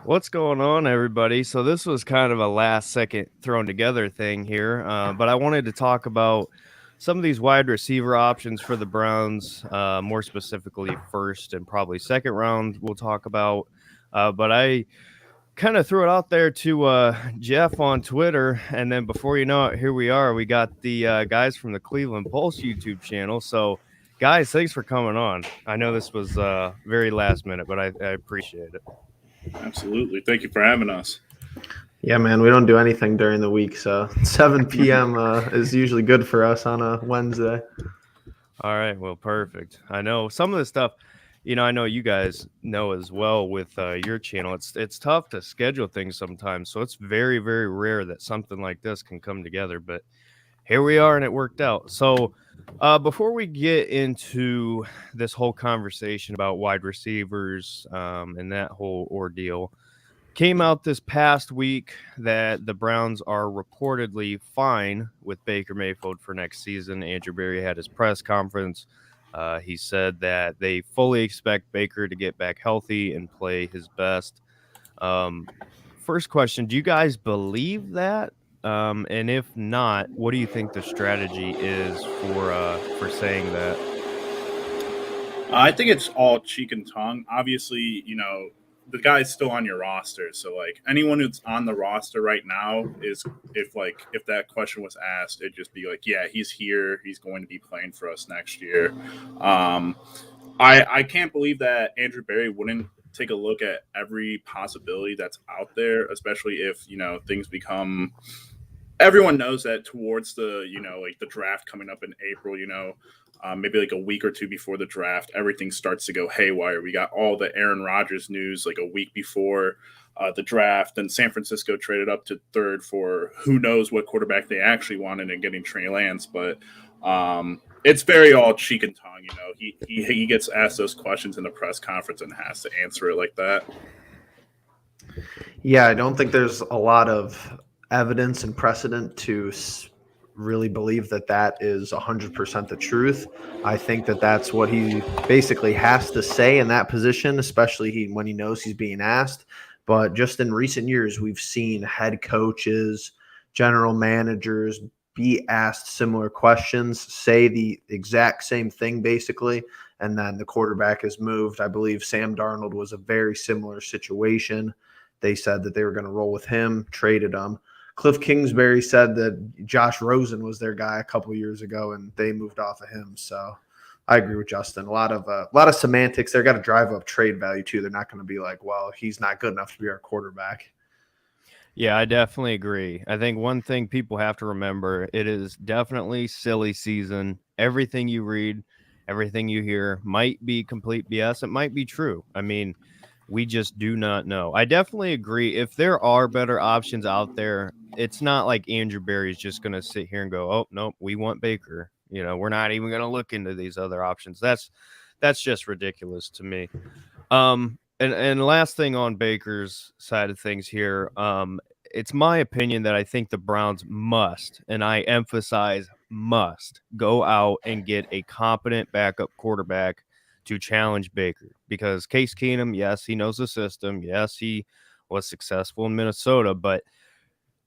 What's going on, everybody? So this was kind of a last second thrown together thing here, but I wanted to talk about some of these wide receiver options for the Browns, more specifically first and probably second round. We'll talk about, but I kind of threw it out there to Jeff on Twitter, and then before you know it, here we are. We got the guys from the Cleveland Pulse YouTube channel. So, guys, thanks for coming on. I know this was very last minute, but I appreciate it. Absolutely. Thank you for having us. Yeah, man, we don't do anything during the week, so 7 p.m. Is usually good for us on a Wednesday. All right, well, perfect. I know some of the stuff, I know you guys know as well with your channel. It's tough to schedule things sometimes, so it's very, very rare that something like this can come together. But here we are, and it worked out. So, before we get into this whole conversation about wide receivers and that whole ordeal, came out this past week that the Browns are reportedly fine with Baker Mayfield for next season. Andrew Berry had his press conference. He said that they fully expect Baker to get back healthy and play his best. First question, do you guys believe that? And if not, what do you think the strategy is for saying that? I think it's all cheek and tongue. Obviously, the guy's still on your roster. So like anyone who's on the roster right now is if that question was asked, it'd just be like, yeah, he's here. He's going to be playing for us next year. Um, I can't believe that Andrew Berry wouldn't take a look at every possibility that's out there, especially if, things become everyone knows that towards the like the draft coming up in April, maybe like a week or two before the draft, everything starts to go haywire. We got all the Aaron Rodgers news like a week before the draft, and San Francisco traded up to third for who knows what quarterback they actually wanted and getting Trey Lance. But it's very all cheek and tongue. He gets asked those questions in the press conference and has to answer it like that. Yeah, I don't think there's a lot of evidence and precedent to really believe that that is 100% the truth. I think that that's what he basically has to say in that position, especially when he knows he's being asked. But just in recent years, we've seen head coaches, general managers be asked similar questions, say the exact same thing basically, and then the quarterback is moved. I believe Sam Darnold was a very similar situation. They said that they were going to roll with him, traded him. Cliff Kingsbury said that Josh Rosen was their guy a couple years ago, and they moved off of him. So I agree with Justin. A lot of semantics. They're got to drive up trade value too. They're not going to be like, well, he's not good enough to be our quarterback. Yeah, I definitely agree. I think one thing people have to remember, it is definitely silly season. Everything you read, everything you hear might be complete BS. It might be true. I mean, we just do not know. I definitely agree. If there are better options out there, it's not like Andrew Berry's just going to sit here and go, "Oh, nope, we want Baker." We're not even going to look into these other options. That's just ridiculous to me. And last thing on Baker's side of things here, it's my opinion that I think the Browns must, and I emphasize must, go out and get a competent backup quarterback to challenge Baker, because Case Keenum, yes, he knows the system. Yes, he was successful in Minnesota, but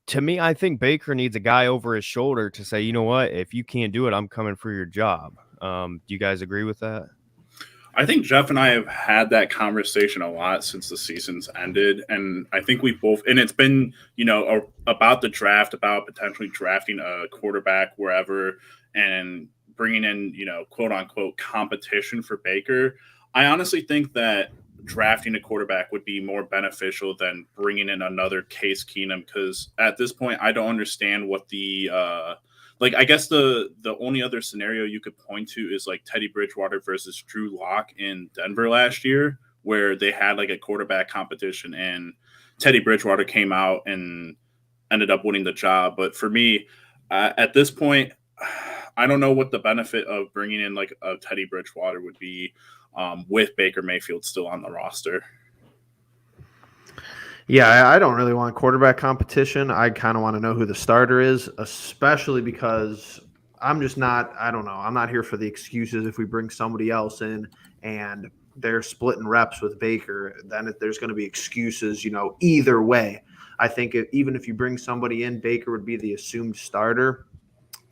to me, I think Baker needs a guy over his shoulder to say, you know what, if you can't do it, I'm coming for your job. Do you guys agree with that? I think Jeff and I have had that conversation a lot since the season's ended, and I think we both, and it's been, about the draft, about potentially drafting a quarterback wherever, and bringing in, quote unquote competition for Baker. I honestly think that drafting a quarterback would be more beneficial than bringing in another Case Keenum, because at this point, I don't understand what the like, I guess the only other scenario you could point to is like Teddy Bridgewater versus Drew Lock in Denver last year, where they had like a quarterback competition and Teddy Bridgewater came out and ended up winning the job. But for me, at this point, I don't know what the benefit of bringing in like a Teddy Bridgewater would be with Baker Mayfield still on the roster. Yeah, I don't really want quarterback competition. I kind of want to know who the starter is, especially because I'm just not, I don't know, I'm not here for the excuses if we bring somebody else in and they're splitting reps with Baker, then there's going to be excuses, either way. I think even if you bring somebody in, Baker would be the assumed starter.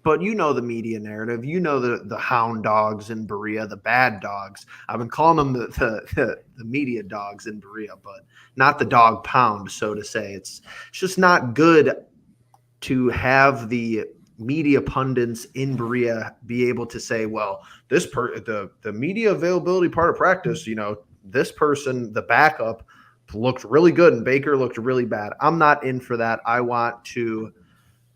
But the media narrative, the hound dogs in Berea, the bad dogs. I've been calling them the media dogs in Berea, but not the dog pound, so to say. It's just not good to have the media pundits in Berea be able to say, well, the media availability part of practice, this person, the backup, looked really good and Baker looked really bad. I'm not in for that. I want to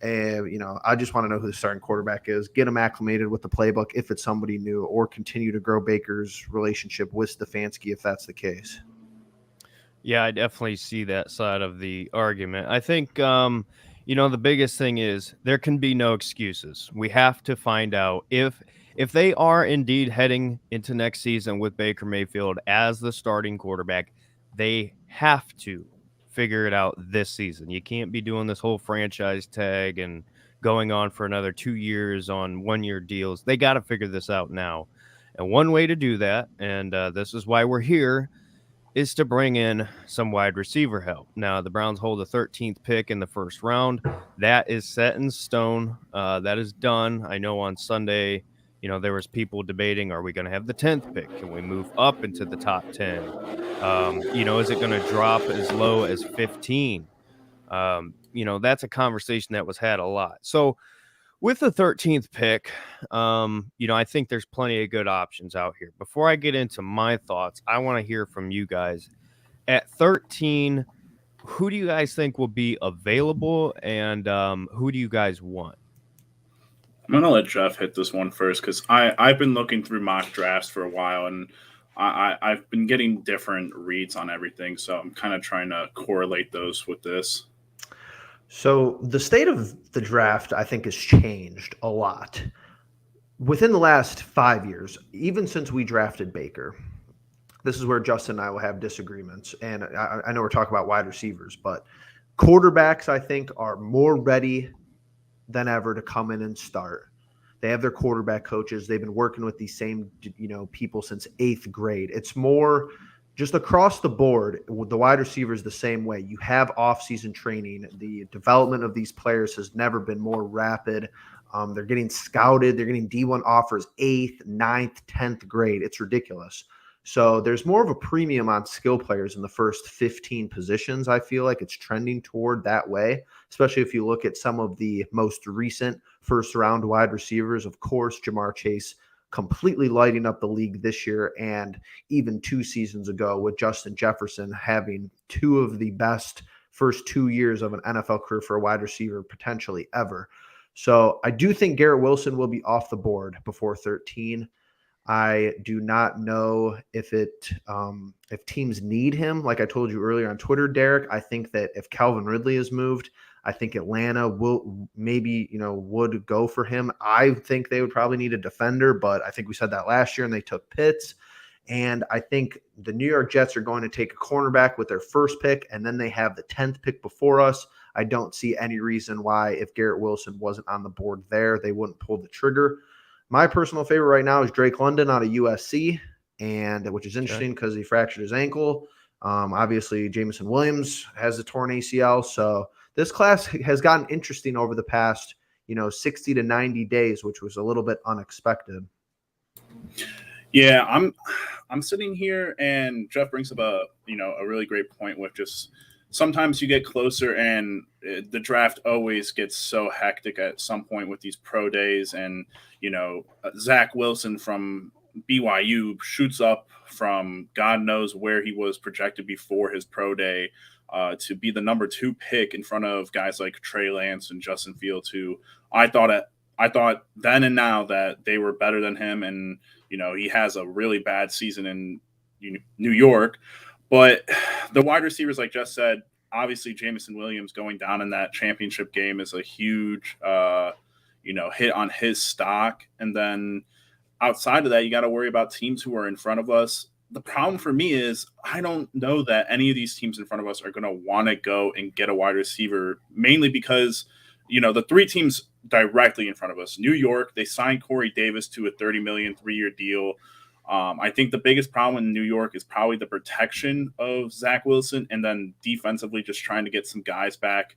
I just want to know who the starting quarterback is, get him acclimated with the playbook if it's somebody new, or continue to grow Baker's relationship with Stefanski if that's the case. Yeah, I definitely see that side of the argument. I think, the biggest thing is there can be no excuses. We have to find out if they are indeed heading into next season with Baker Mayfield as the starting quarterback, they have to figure it out this season. You can't be doing this whole franchise tag and going on for another 2 years on 1-year deals. They got to figure this out now. And one way to do that, and this is why we're here, is to bring in some wide receiver help. Now, the Browns hold the 13th pick in the first round. That is set in stone. That is done. I know on Sunday, there was people debating, are we going to have the 10th pick? Can we move up into the top 10? Is it going to drop as low as 15? That's a conversation that was had a lot. So with the 13th pick, I think there's plenty of good options out here. Before I get into my thoughts, I want to hear from you guys. At 13, who do you guys think will be available, and who do you guys want? I'm going to let Jeff hit this one first because I've been looking through mock drafts for a while, and I've been getting different reads on everything, so I'm kind of trying to correlate those with this. So the state of the draft, I think, has changed a lot within the last 5 years, even since we drafted Baker. This is where Justin and I will have disagreements. And I know we're talking about wide receivers, but quarterbacks, I think, are more ready than ever to come in and start. They have their quarterback coaches. They've been working with these same, people since 8th grade. It's more just across the board, the wide receivers the same way. You have off-season training. The development of these players has never been more rapid. They're getting scouted. They're getting D1 offers 8th, 9th, 10th grade. It's ridiculous. So there's more of a premium on skill players in the first 15 positions. I feel like it's trending toward that way, especially if you look at some of the most recent first-round wide receivers. Of course, Jamar Chase completely lighting up the league this year, and even 2 seasons ago with Justin Jefferson having 2 of the best first 2 years of an NFL career for a wide receiver potentially ever. So I do think Garrett Wilson will be off the board before 13. I do not know if teams need him. Like I told you earlier on Twitter, Derek, I think that if Calvin Ridley is moved, I think Atlanta will maybe, would go for him. I think they would probably need a defender, but I think we said that last year and they took Pitts. And I think the New York Jets are going to take a cornerback with their first pick, and then they have the 10th pick before us. I don't see any reason why, if Garrett Wilson wasn't on the board there, they wouldn't pull the trigger. My personal favorite right now is Drake London out of USC, and which is interesting because he fractured his ankle. Obviously, Jameson Williams has a torn ACL. So this class has gotten interesting over the past, 60 to 90 days, which was a little bit unexpected. Yeah, I'm sitting here, and Jeff brings up a really great point with just sometimes you get closer and the draft always gets so hectic at some point with these pro days, and Zack Wilson from BYU shoots up from God knows where he was projected before his pro day to be the number 2 pick in front of guys like Trey Lance and Justin Fields, who I thought then and now that they were better than him, and he has a really bad season in New York. But the wide receivers, like Jess said, obviously Jamison Williams going down in that championship game is a huge, hit on his stock. And then outside of that, you got to worry about teams who are in front of us. The problem for me is I don't know that any of these teams in front of us are going to want to go and get a wide receiver, mainly because, the 3 teams directly in front of us. New York, they signed Corey Davis to a $30 million 3-year deal. I think the biggest problem in New York is probably the protection of Zack Wilson, and then defensively just trying to get some guys back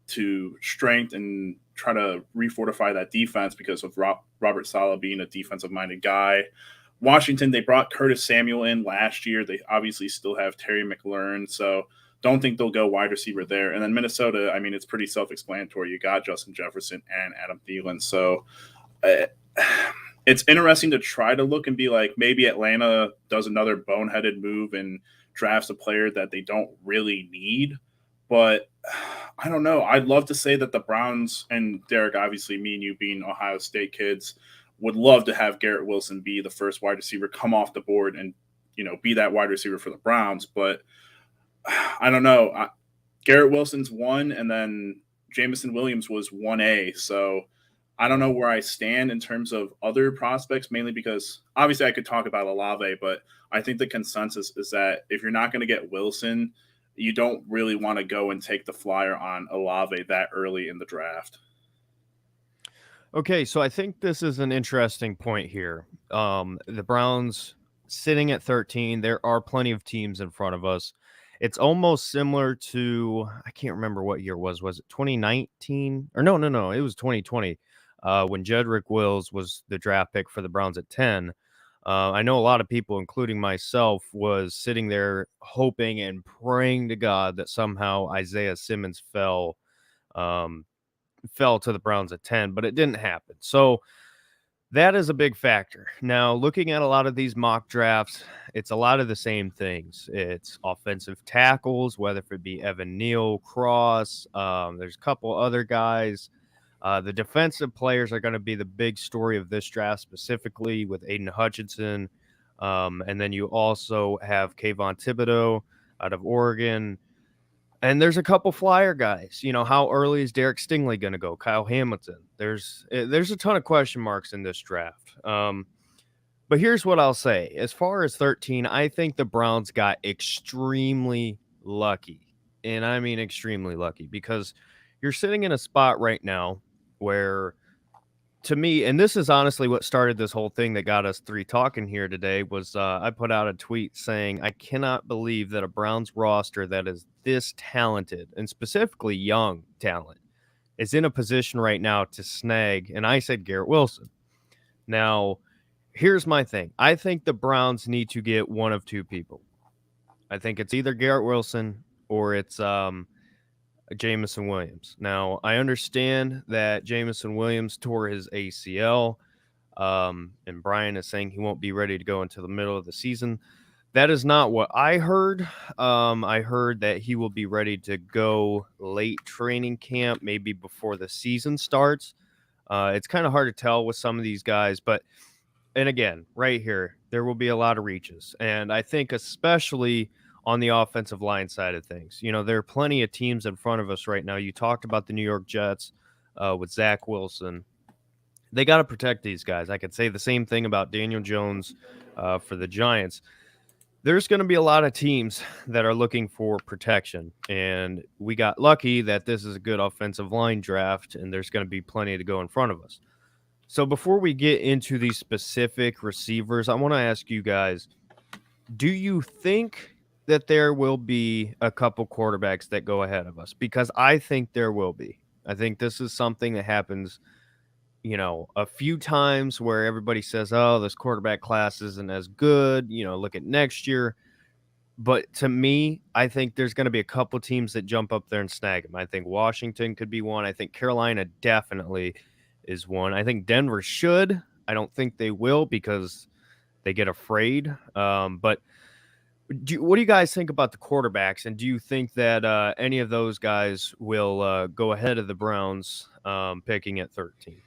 to strength and try to refortify that defense because of Robert Saleh being a defensive-minded guy. Washington, they brought Curtis Samuel in last year. They obviously still have Terry McLaurin, so don't think they'll go wide receiver there. And then Minnesota, I mean, it's pretty self-explanatory. You got Justin Jefferson and Adam Thielen. So it's interesting to try to look and be like, maybe Atlanta does another boneheaded move and drafts a player that they don't really need. But I don't know. I'd love to say that the Browns, and Derek, obviously me and you being Ohio State kids, would love to have Garrett Wilson be the first wide receiver, come off the board and, be that wide receiver for the Browns. But I don't know. Garrett Wilson's 1, and then Jameson Williams was 1A. So I don't know where I stand in terms of other prospects, mainly because obviously I could talk about Olave, but I think the consensus is that if you're not going to get Wilson, you don't really want to go and take the flyer on Olave that early in the draft. Okay, so I think this is an interesting point here. The Browns sitting at 13, there are plenty of teams in front of us. It's almost similar to, I can't remember what year it was. Was it 2019? Or no, it was 2020 when Jedrick Wills was the draft pick for the Browns at 10. I know a lot of people, including myself, was sitting there hoping and praying to God that somehow Isaiah Simmons fell to the Browns at 10, but it didn't happen. So that is a big factor. Now, looking at a lot of these mock drafts, it's a lot of the same things. It's offensive tackles, whether it be Evan Neal, Cross. There's a couple other guys. The defensive players are going to be the big story of this draft, specifically with Aiden Hutchinson. And then you also have Kayvon Thibodeau out of Oregon. And there's a couple flyer guys. How early is Derek Stingley going to go? Kyle Hamilton. There's a ton of question marks in this draft. But here's what I'll say. As far as 13, I think the Browns got extremely lucky. And I mean extremely lucky, because you're sitting in a spot right now where, to me, and this is honestly what started this whole thing that got us three talking here today, was I put out a tweet saying, I cannot believe that a Browns roster that is this talented, and specifically young talent, is in a position right now to snag, and I said Garrett Wilson. Now, here's my thing. I think the Browns need to get one of two people. I think it's either Garrett Wilson or it's Jameson Williams. Now, I understand that Jamison Williams tore his ACL, and Brian is saying he won't be ready to go until the middle of the season. That is not what I heard. I heard that he will be ready to go late training camp, maybe before the season starts. It's kind of hard to tell with some of these guys, and again, right here, there will be a lot of reaches. And I think especially on the offensive line side of things, there are plenty of teams in front of us right now. You talked about the New York Jets with Zack Wilson. They got to protect these guys. I could say the same thing about Daniel Jones for the Giants. There's going to be a lot of teams that are looking for protection, and we got lucky that this is a good offensive line draft, and there's going to be plenty to go in front of us. So before we get into these specific receivers, I want to ask you guys, do you think that there will be a couple quarterbacks that go ahead of us? Because I think there will be. I think this is something that happens, a few times where everybody says, oh, this quarterback class isn't as good, look at next year. But to me, I think there's going to be a couple teams that jump up there and snag him. I think Washington could be one. I think Carolina definitely is one. I think Denver should. I don't think they will because they get afraid. But what do you guys think about the quarterbacks? And do you think that any of those guys will go ahead of the Browns picking at 13?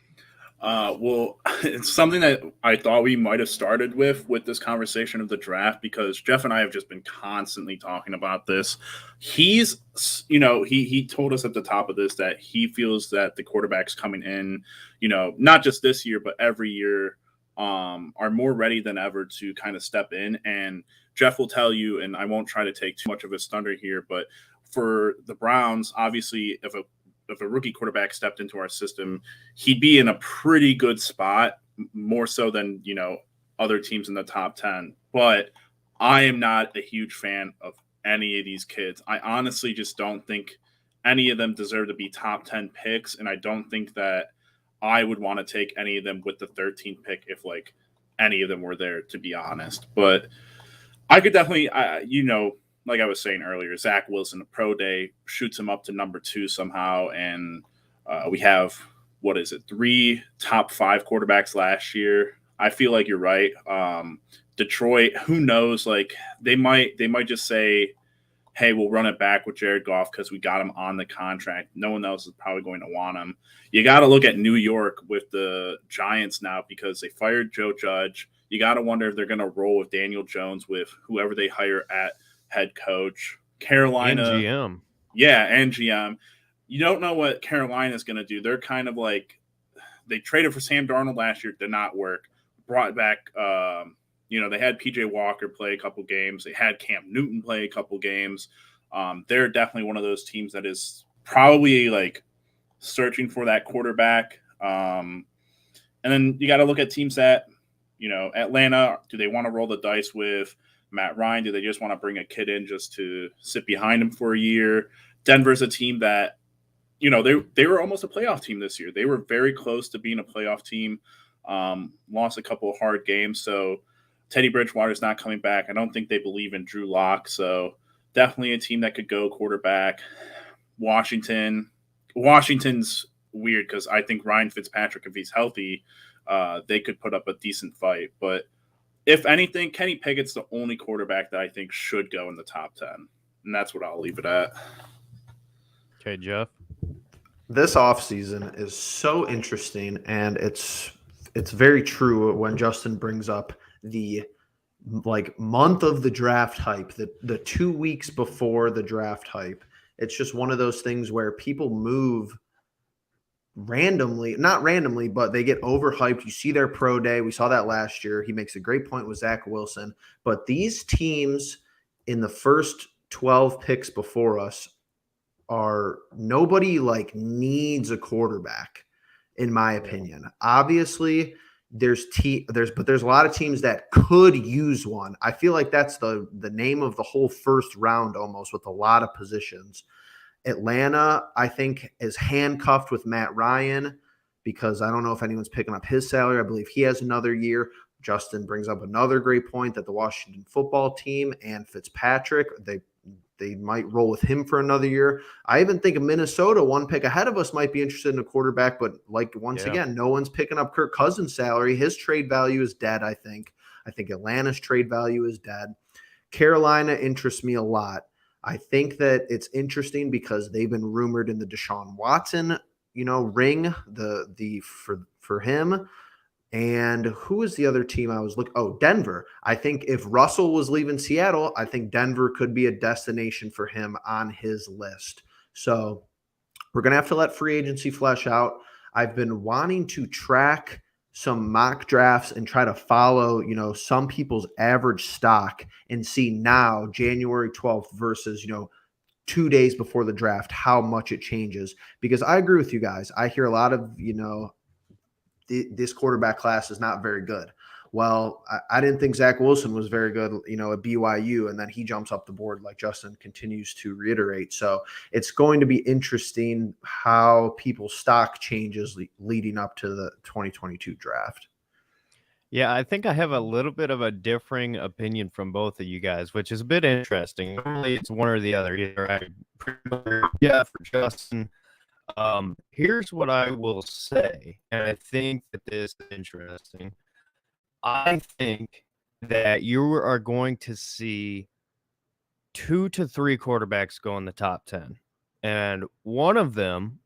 Well, it's something that I thought we might have started with this conversation of the draft, because Jeff and I have just been constantly talking about this. He's, he told us at the top of this that he feels that the quarterbacks coming in, not just this year, but every year, are more ready than ever to kind of step in. And Jeff will tell you, and I won't try to take too much of his thunder here, but for the Browns, obviously, if a rookie quarterback stepped into our system, he'd be in a pretty good spot, more so than, other teams in the top 10. But I am not a huge fan of any of these kids. I honestly just don't think any of them deserve to be top 10 picks, and I don't think that I would want to take any of them with the 13th pick if like any of them were there, to be honest. But I could definitely, like I was saying earlier, Zack Wilson, a pro day, shoots him up to number 2 somehow, and we have, 3 top 5 quarterbacks last year. I feel like you're right. Detroit, who knows? Like they might just say, hey, we'll run it back with Jared Goff because we got him on the contract. No one else is probably going to want him. You got to look at New York with the Giants now because they fired Joe Judge. You got to wonder if they're going to roll with Daniel Jones with whoever they hire at head coach. Carolina. And GM. Yeah, and GM. You don't know what Carolina is going to do. They're kind of like they traded for Sam Darnold last year. Did not work. Brought back they had PJ Walker play a couple games. They had Cam Newton play a couple games. They're definitely one of those teams that is probably like searching for that quarterback. And then you got to look at teams that, Atlanta, do they want to roll the dice with Matt Ryan? Do they just want to bring a kid in just to sit behind him for a year? Denver's a team that, they were almost a playoff team this year. They were very close to being a playoff team. Lost a couple of hard games. So Teddy Bridgewater's not coming back. I don't think they believe in Drew Lock. So definitely a team that could go quarterback. Washington's weird because I think Ryan Fitzpatrick, if he's healthy, they could put up a decent fight. But if anything, Kenny Pickett's the only quarterback that I think should go in the top 10. And that's what I'll leave it at. Okay, Jeff. This offseason is so interesting, and it's very true when Justin brings up the month of the draft hype, the 2 weeks before the draft hype. It's just one of those things where people move randomly, not randomly, but they get overhyped. You see their pro day. We saw that last year. He makes a great point with Zack Wilson. But these teams in the first 12 picks before us are nobody needs a quarterback, in my opinion. Obviously, there's a lot of teams that could use one. I feel like that's the name of the whole first round almost, with a lot of positions. Atlanta, I think, is handcuffed with Matt Ryan because I don't know if anyone's picking up his salary. I believe he has another year. Justin brings up another great point that the Washington football team and Fitzpatrick, they might roll with him for another year. I even think of Minnesota, 1 pick ahead of us, might be interested in a quarterback, but again, no one's picking up Kirk Cousins' salary. His trade value is dead, I think. I think Atlanta's trade value is dead. Carolina interests me a lot. I think that it's interesting because they've been rumored in the Deshaun Watson, ring for him. And who is the other team I was looking? Oh, Denver. I think if Russell was leaving Seattle, I think Denver could be a destination for him on his list. So we're going to have to let free agency flesh out. I've been wanting to track some mock drafts and try to follow, some people's average stock and see now January 12th versus, 2 days before the draft, how much it changes. Because I agree with you guys. I hear a lot of, this quarterback class is not very good. Well, I didn't think Zack Wilson was very good, at BYU, and then he jumps up the board like Justin continues to reiterate. So it's going to be interesting how people's stock changes leading up to the 2022 draft. Yeah, I think I have a little bit of a differing opinion from both of you guys, which is a bit interesting. Normally it's one or the other. Either I for Justin. Here's what I will say, and I think that this is interesting. I think that you are going to see 2 to 3 quarterbacks go in the top 10, and one of them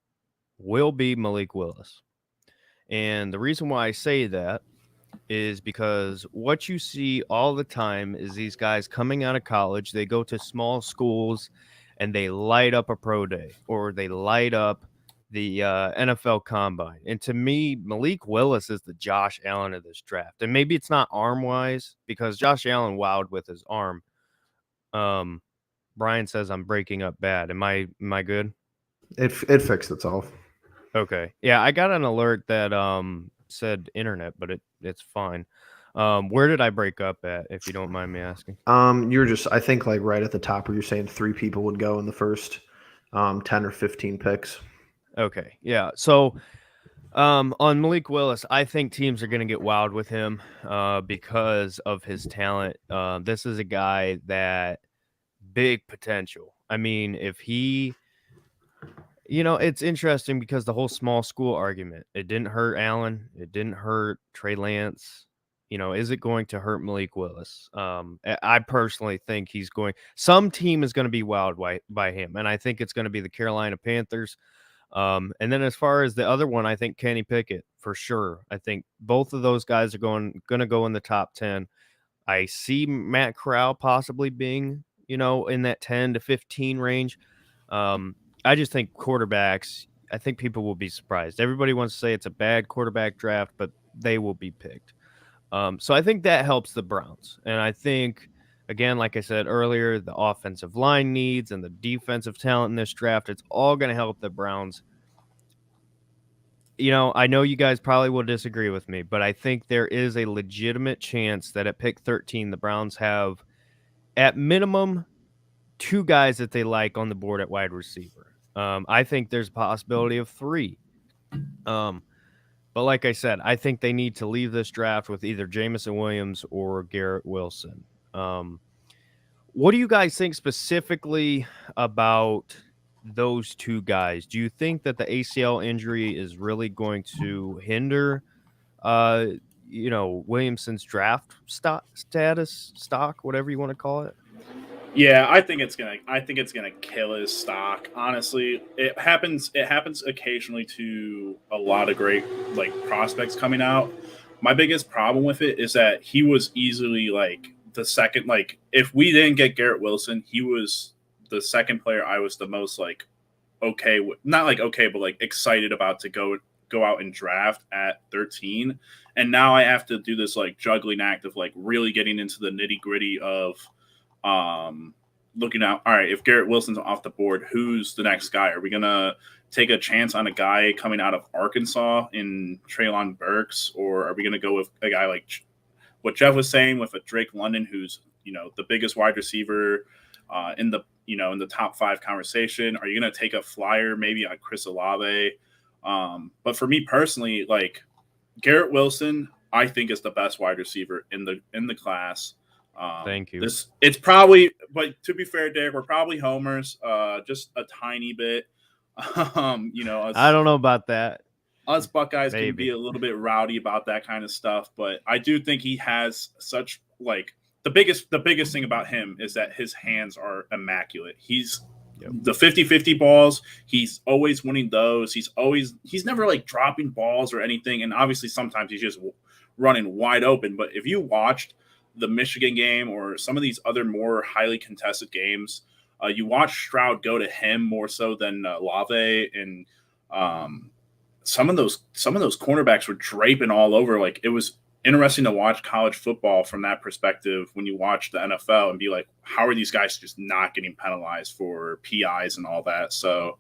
will be Malik Willis. And the reason why I say that is because what you see all the time is these guys coming out of college, they go to small schools and they light up a pro day or they light up the NFL Combine. And to me, Malik Willis is the Josh Allen of this draft. And maybe it's not arm-wise because Josh Allen wowed with his arm. Brian says I'm breaking up bad. Am I good? It fixed itself. Okay. Yeah, I got an alert that said internet, but it's fine. Where did I break up at, if you don't mind me asking? You're just, I think, like right at the top where you're saying 3 people would go in the first 10 or 15 picks. Okay, yeah. So on Malik Willis, I think teams are going to get wild with him because of his talent. This is a guy that big potential. I mean, if he, it's interesting because the whole small school argument, it didn't hurt Allen. It didn't hurt Trey Lance. Is it going to hurt Malik Willis? I personally think some team is going to be wowed by him. And I think it's going to be the Carolina Panthers. And then as far as the other one, I think Kenny Pickett for sure. I think both of those guys are going to go in the top 10. I see Matt Corral possibly being, in that 10 to 15 range. I just think quarterbacks, I think people will be surprised. Everybody wants to say it's a bad quarterback draft, but they will be picked. So I think that helps the Browns. And I think, again, like I said earlier, the offensive line needs and the defensive talent in this draft, it's all going to help the Browns. I know you guys probably will disagree with me, but I think there is a legitimate chance that at pick 13, the Browns have, at minimum, 2 guys that they like on the board at wide receiver. I think there's a possibility of 3. But like I said, I think they need to leave this draft with either Jameson Williams or Garrett Wilson. What do you guys think specifically about those 2 guys? Do you think that the ACL injury is really going to hinder, Williamson's draft stock, whatever you want to call it? Yeah, I think it's gonna kill his stock. Honestly, it happens occasionally to a lot of great prospects coming out. My biggest problem with it is that he was easily the second. If we didn't get Garrett Wilson, he was the second player I was the most okay with, not okay, but excited about to go out and draft at 13. And now I have to do this juggling act of really getting into the nitty gritty of looking out. All right, if Garrett Wilson's off the board, who's the next guy? Are we gonna take a chance on a guy coming out of Arkansas in Treylon Burks, or are we gonna go with a guy like what Jeff was saying with a Drake London, who's the biggest wide receiver in the top 5 conversation? Are you gonna take a flyer maybe on Chris Olave? But for me personally, Garrett Wilson, I think is the best wide receiver in the class. Thank you. It's probably, but to be fair, Derek, we're probably homers, just a tiny bit. I don't know about that. Us Buckeyes Maybe. Can be a little bit rowdy about that kind of stuff, but I do think he has such the biggest thing about him is that his hands are immaculate. He's the 50-50 balls. He's always winning those. He's never dropping balls or anything. And obviously sometimes he's just running wide open. But if you watched the Michigan game or some of these other more highly contested games, you watch Stroud go to him more so than Olave, and some of those cornerbacks were draping all over. It was interesting to watch college football from that perspective when you watch the NFL and be like, how are these guys just not getting penalized for PIs and all that? So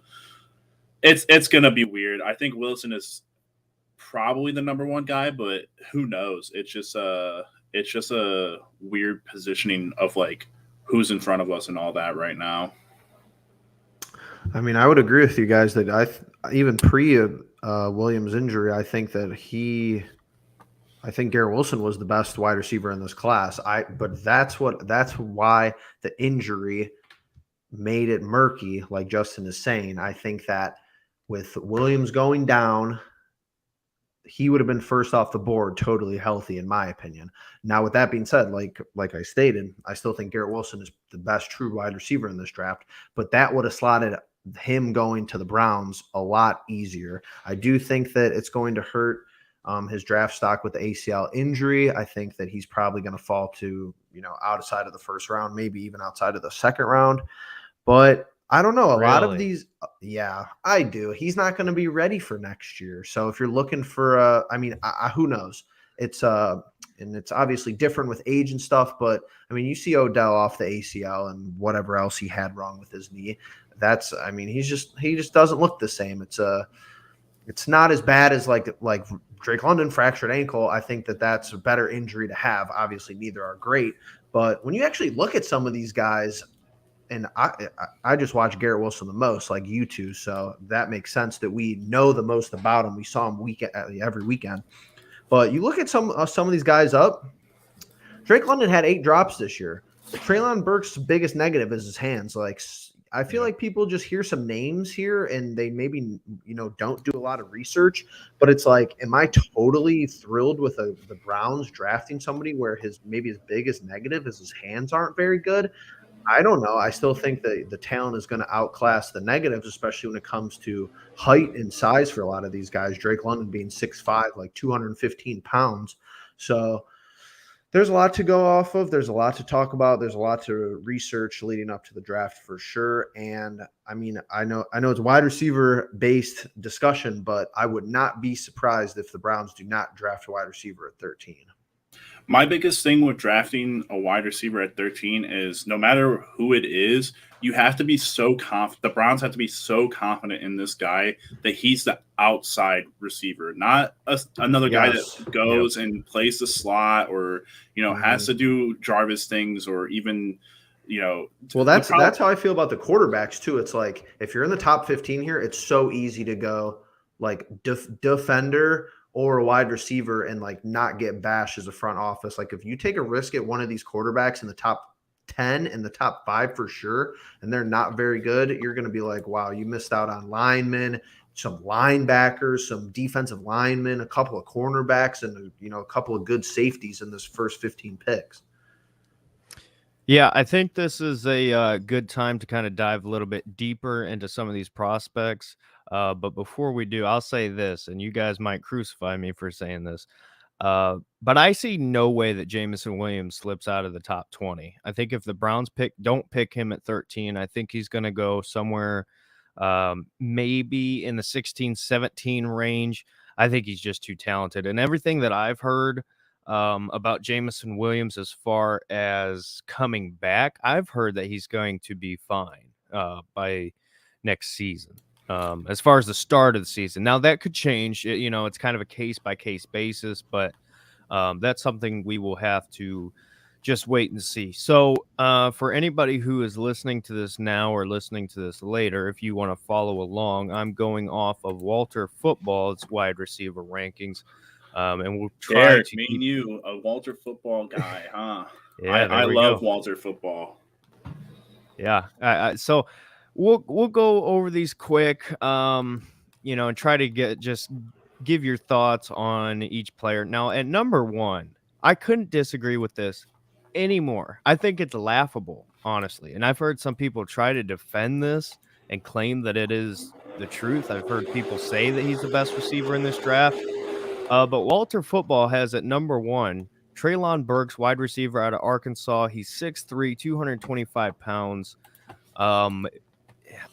it's going to be weird. I think Wilson is probably the number 1 guy, but who knows? It's just a weird positioning of who's in front of us and all that right now. I mean, I would agree with you guys that even pre Williams' injury, I think Garrett Wilson was the best wide receiver in this class. But that's why the injury made it murky, like Justin is saying. I think that with Williams going down, he would have been first off the board, totally healthy, in my opinion. Now, with that being said, like I stated, I still think Garrett Wilson is the best true wide receiver in this draft, but that would have slotted him going to the Browns a lot easier. I do think that it's going to hurt his draft stock with the ACL injury. I think that he's probably going to fall to, outside of the first round, maybe even outside of the second round. But I don't know. A lot of these, yeah, I do. He's not going to be ready for next year. So if you're looking for, who knows? It's and it's obviously different with age and stuff. But I mean, you see Odell off the ACL and whatever else he had wrong with his knee. He just doesn't look the same. It's not as bad as like Drake London fractured ankle. I think that's a better injury to have. Obviously, neither are great, but when you actually look at some of these guys, and I just watch Garrett Wilson the most, like you two, so that makes sense that we know the most about him. We saw him every weekend, but you look at some of these guys up. Drake London had 8 drops this year. Treylon Burks' biggest negative is his hands. Like, I feel like people just hear some names here and they maybe, don't do a lot of research, but it's like, am I totally thrilled with the Browns drafting somebody where his biggest negative is his hands aren't very good? I don't know. I still think that the talent is going to outclass the negatives, especially when it comes to height and size for a lot of these guys. Drake London being 6'5", like 215 pounds. So there's a lot to go off of. There's a lot to talk about. There's a lot to research leading up to the draft for sure. And I mean, I know it's a wide receiver based discussion, but I would not be surprised if the Browns do not draft a wide receiver at 13. My biggest thing with drafting a wide receiver at 13 is no matter who it is, you have to be so confident. The Browns have to be so confident in this guy that he's the outside receiver, not another guy that goes and plays the slot or, has to do Jarvis things or even, Well, that's how I feel about the quarterbacks too. It's like if you're in the top 15 here, it's so easy to go like defender or a wide receiver and like not get bashed as a front office. Like if you take a risk at one of these quarterbacks in the top 10 and the top 5 for sure, and they're not very good, you're going to be like, wow, you missed out on linemen, some linebackers, some defensive linemen, a couple of cornerbacks, and a couple of good safeties in this first 15 picks. Yeah, I think this is a good time to kind of dive a little bit deeper into some of these prospects. But before we do, I'll say this, and you guys might crucify me for saying this, but I see no way that Jameson Williams slips out of the top 20. I think if the Browns don't pick him at 13, I think he's going to go somewhere maybe in the 16, 17 range. I think he's just too talented. And everything that I've heard about Jameson Williams as far as coming back, I've heard that he's going to be fine by next season. As far as the start of the season. Now that could change, it's kind of a case by case basis, but that's something we will have to just wait and see. So for anybody who is listening to this now or listening to this later, if you want to follow along, I'm going off of Walter Football's wide receiver rankings. And we'll try to me and you, a Walter Football guy, huh? Yeah, I love Walter Football. Yeah. So we'll go over these quick, and try to give your thoughts on each player. Now, at number 1, I couldn't disagree with this anymore. I think it's laughable, honestly. And I've heard some people try to defend this and claim that it is the truth. I've heard people say that he's the best receiver in this draft. But Walter Football has at number 1, Treylon Burks, wide receiver out of Arkansas. He's 6'3", 225 pounds.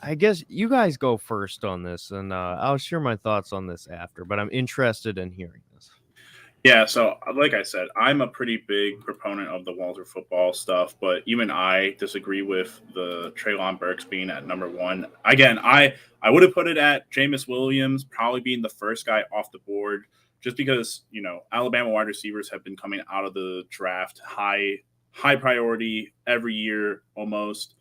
I guess you guys go first on this, and I'll share my thoughts on this after, but I'm interested in hearing this. Yeah, so like I said, I'm a pretty big proponent of the Walter Football stuff, but even I disagree with the Treylon Burks being at number 1. Again, I would have put it at Jameson Williams, probably being the first guy off the board, just because, Alabama wide receivers have been coming out of the draft high priority every year almost.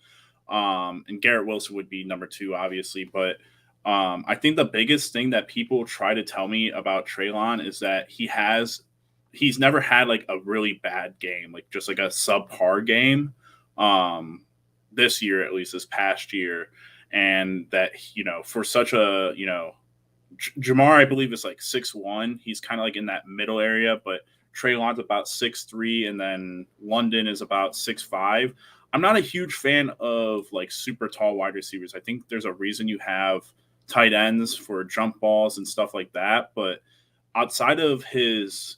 And Garrett Wilson would be number 2, obviously. But I think the biggest thing that people try to tell me about Treylon is that he's never had like a really bad game, like just like a subpar game this year, at least this past year. And that, for such a, Jamar, I believe, is like 6'1". He's kind of like in that middle area, but Treylon's about 6'3", and then London is about 6'5". I'm not a huge fan of like super tall wide receivers. I think there's a reason you have tight ends for jump balls and stuff like that. But outside of his,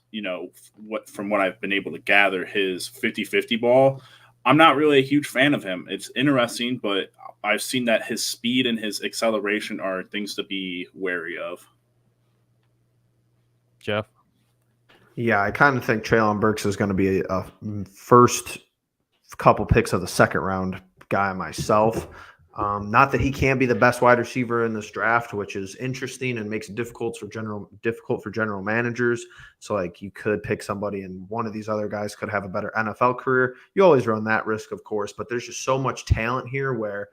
from what I've been able to gather, his 50-50 ball, I'm not really a huge fan of him. It's interesting, but I've seen that his speed and his acceleration are things to be wary of. Jeff? Yeah, I kind of think Treylon Burks is going to be a first couple picks of the second round guy myself. Not that he can be the best wide receiver in this draft, which is interesting and makes it difficult for general managers. So like you could pick somebody and one of these other guys could have a better NFL career. You always run that risk, of course, but there's just so much talent here where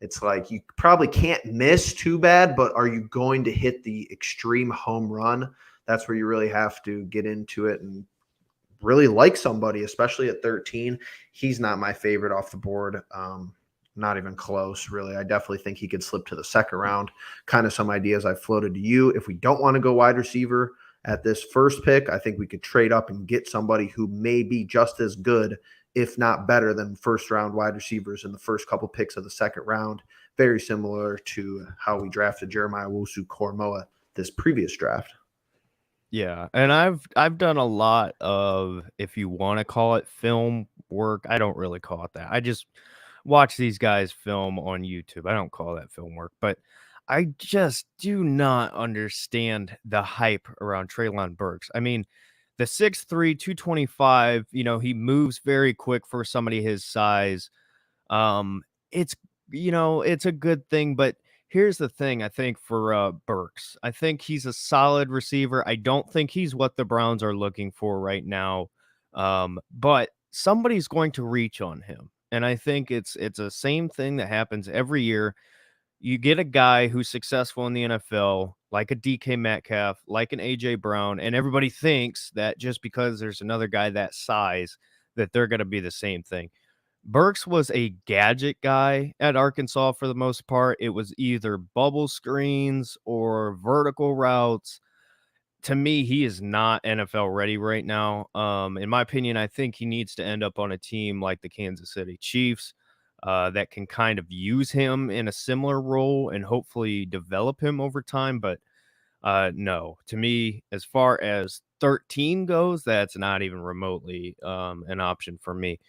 it's like you probably can't miss too bad, but are you going to hit the extreme home run? That's where you really have to get into it and really like somebody, especially at 13. He's not my favorite off the board. Not even close, really. I definitely think he could slip to the second round. Kind of some ideas I floated to you. If we don't want to go wide receiver at this first pick, I think we could trade up and get somebody who may be just as good, if not better, than first-round wide receivers in the first couple picks of the second round. Very similar to how we drafted Jeremiah Owusu-Koramoah this previous draft. Yeah, and I've done a lot of, if you want to call it film work, I don't really call it that. I just watch these guys film on YouTube. I don't call that film work, but I just do not understand the hype around Treylon Burks. I mean, the 6'3", 225, he moves very quick for somebody his size. It's it's a good thing, but here's the thing, I think, for Burks. I think he's a solid receiver. I don't think he's what the Browns are looking for right now. But somebody's going to reach on him. And I think it's the same thing that happens every year. You get a guy who's successful in the NFL, like a DK Metcalf, like an AJ Brown, and everybody thinks that just because there's another guy that size, that they're going to be the same thing. Burks was a gadget guy at Arkansas for the most part. It was either bubble screens or vertical routes. To me, he is not NFL ready right now. In my opinion, I think he needs to end up on a team like the Kansas City Chiefs that can kind of use him in a similar role and hopefully develop him over time. But no, to me, as far as 13 goes, that's not even remotely an option for me.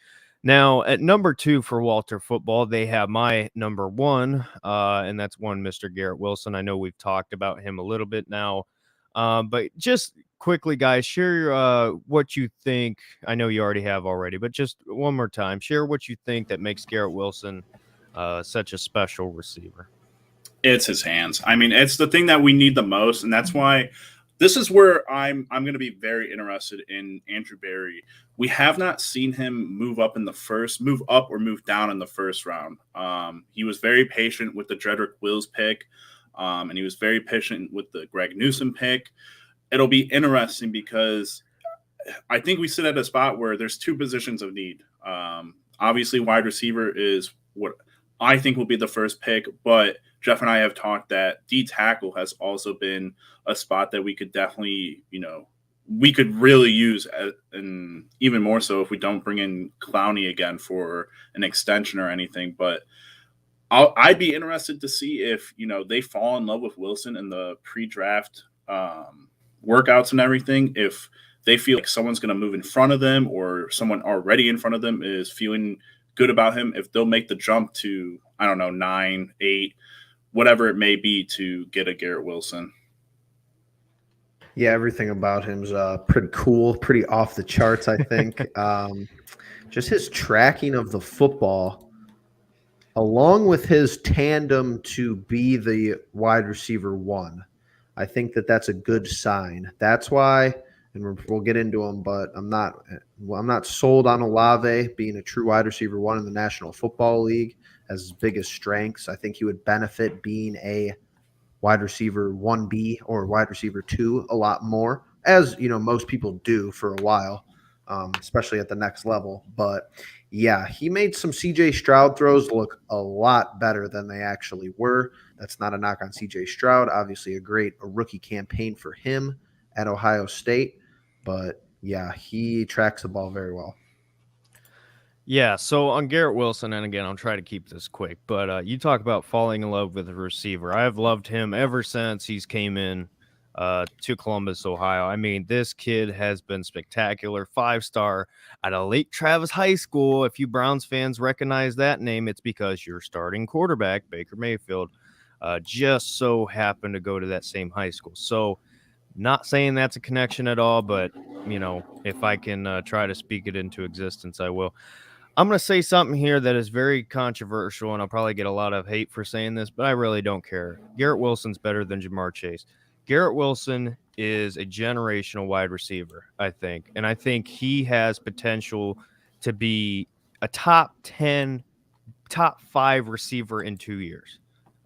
Now, at number 2 for Walter Football, they have my number 1, and that's one Mr. Garrett Wilson. I know we've talked about him a little bit now. But just quickly, guys, share what you think. I know you already have already, but just one more time, share what you think that makes Garrett Wilson such a special receiver. It's his hands. I mean, it's the thing that we need the most, and that's why this is where I'm going to be very interested in Andrew Berry. We have not seen him move up or move down in the first round. He was very patient with the Jedrick Wills pick. And he was very patient with the Greg Newsome pick. It'll be interesting because I think we sit at a spot where there's 2 positions of need. Obviously, wide receiver is what I think will be the first pick, but Jeff and I have talked that D tackle has also been a spot that we could definitely, we could really use, and even more so if we don't bring in Clowney again for an extension or anything. But I'd be interested to see if, they fall in love with Wilson in the pre-draft workouts and everything. If they feel like someone's going to move in front of them or someone already in front of them is feeling good about him, if they'll make the jump to, 9, 8, whatever it may be to get a Garrett Wilson. Yeah, everything about him's pretty cool, pretty off the charts, I think. Just his tracking of the football, along with his tandem to be the wide receiver 1, I think that that's a good sign. That's why, and we'll get into him, but I'm not sold on Olave being a true wide receiver 1 in the National Football League as his biggest strengths. I think he would benefit being a wide receiver 1B or wide receiver 2 a lot more, as most people do for a while, especially at the next level. But yeah, he made some CJ Stroud throws look a lot better than they actually were. That's not a knock on CJ Stroud. Obviously, a rookie campaign for him at Ohio State. But yeah, he tracks the ball very well. Yeah, so on Garrett Wilson, and again, I'll try to keep this quick, but you talk about falling in love with a receiver. I have loved him ever since he's came in to Columbus, Ohio. I mean, this kid has been spectacular. 5-star out of Lake Travis High School. If you Browns fans recognize that name, it's because your starting quarterback, Baker Mayfield, just so happened to go to that same high school. So not saying that's a connection at all, but, if I can try to speak it into existence, I will. I'm going to say something here that is very controversial, and I'll probably get a lot of hate for saying this, but I really don't care. Garrett Wilson's better than Jamar Chase. Garrett Wilson is a generational wide receiver, I think, and I think he has potential to be a top 10, top 5 receiver in 2 years.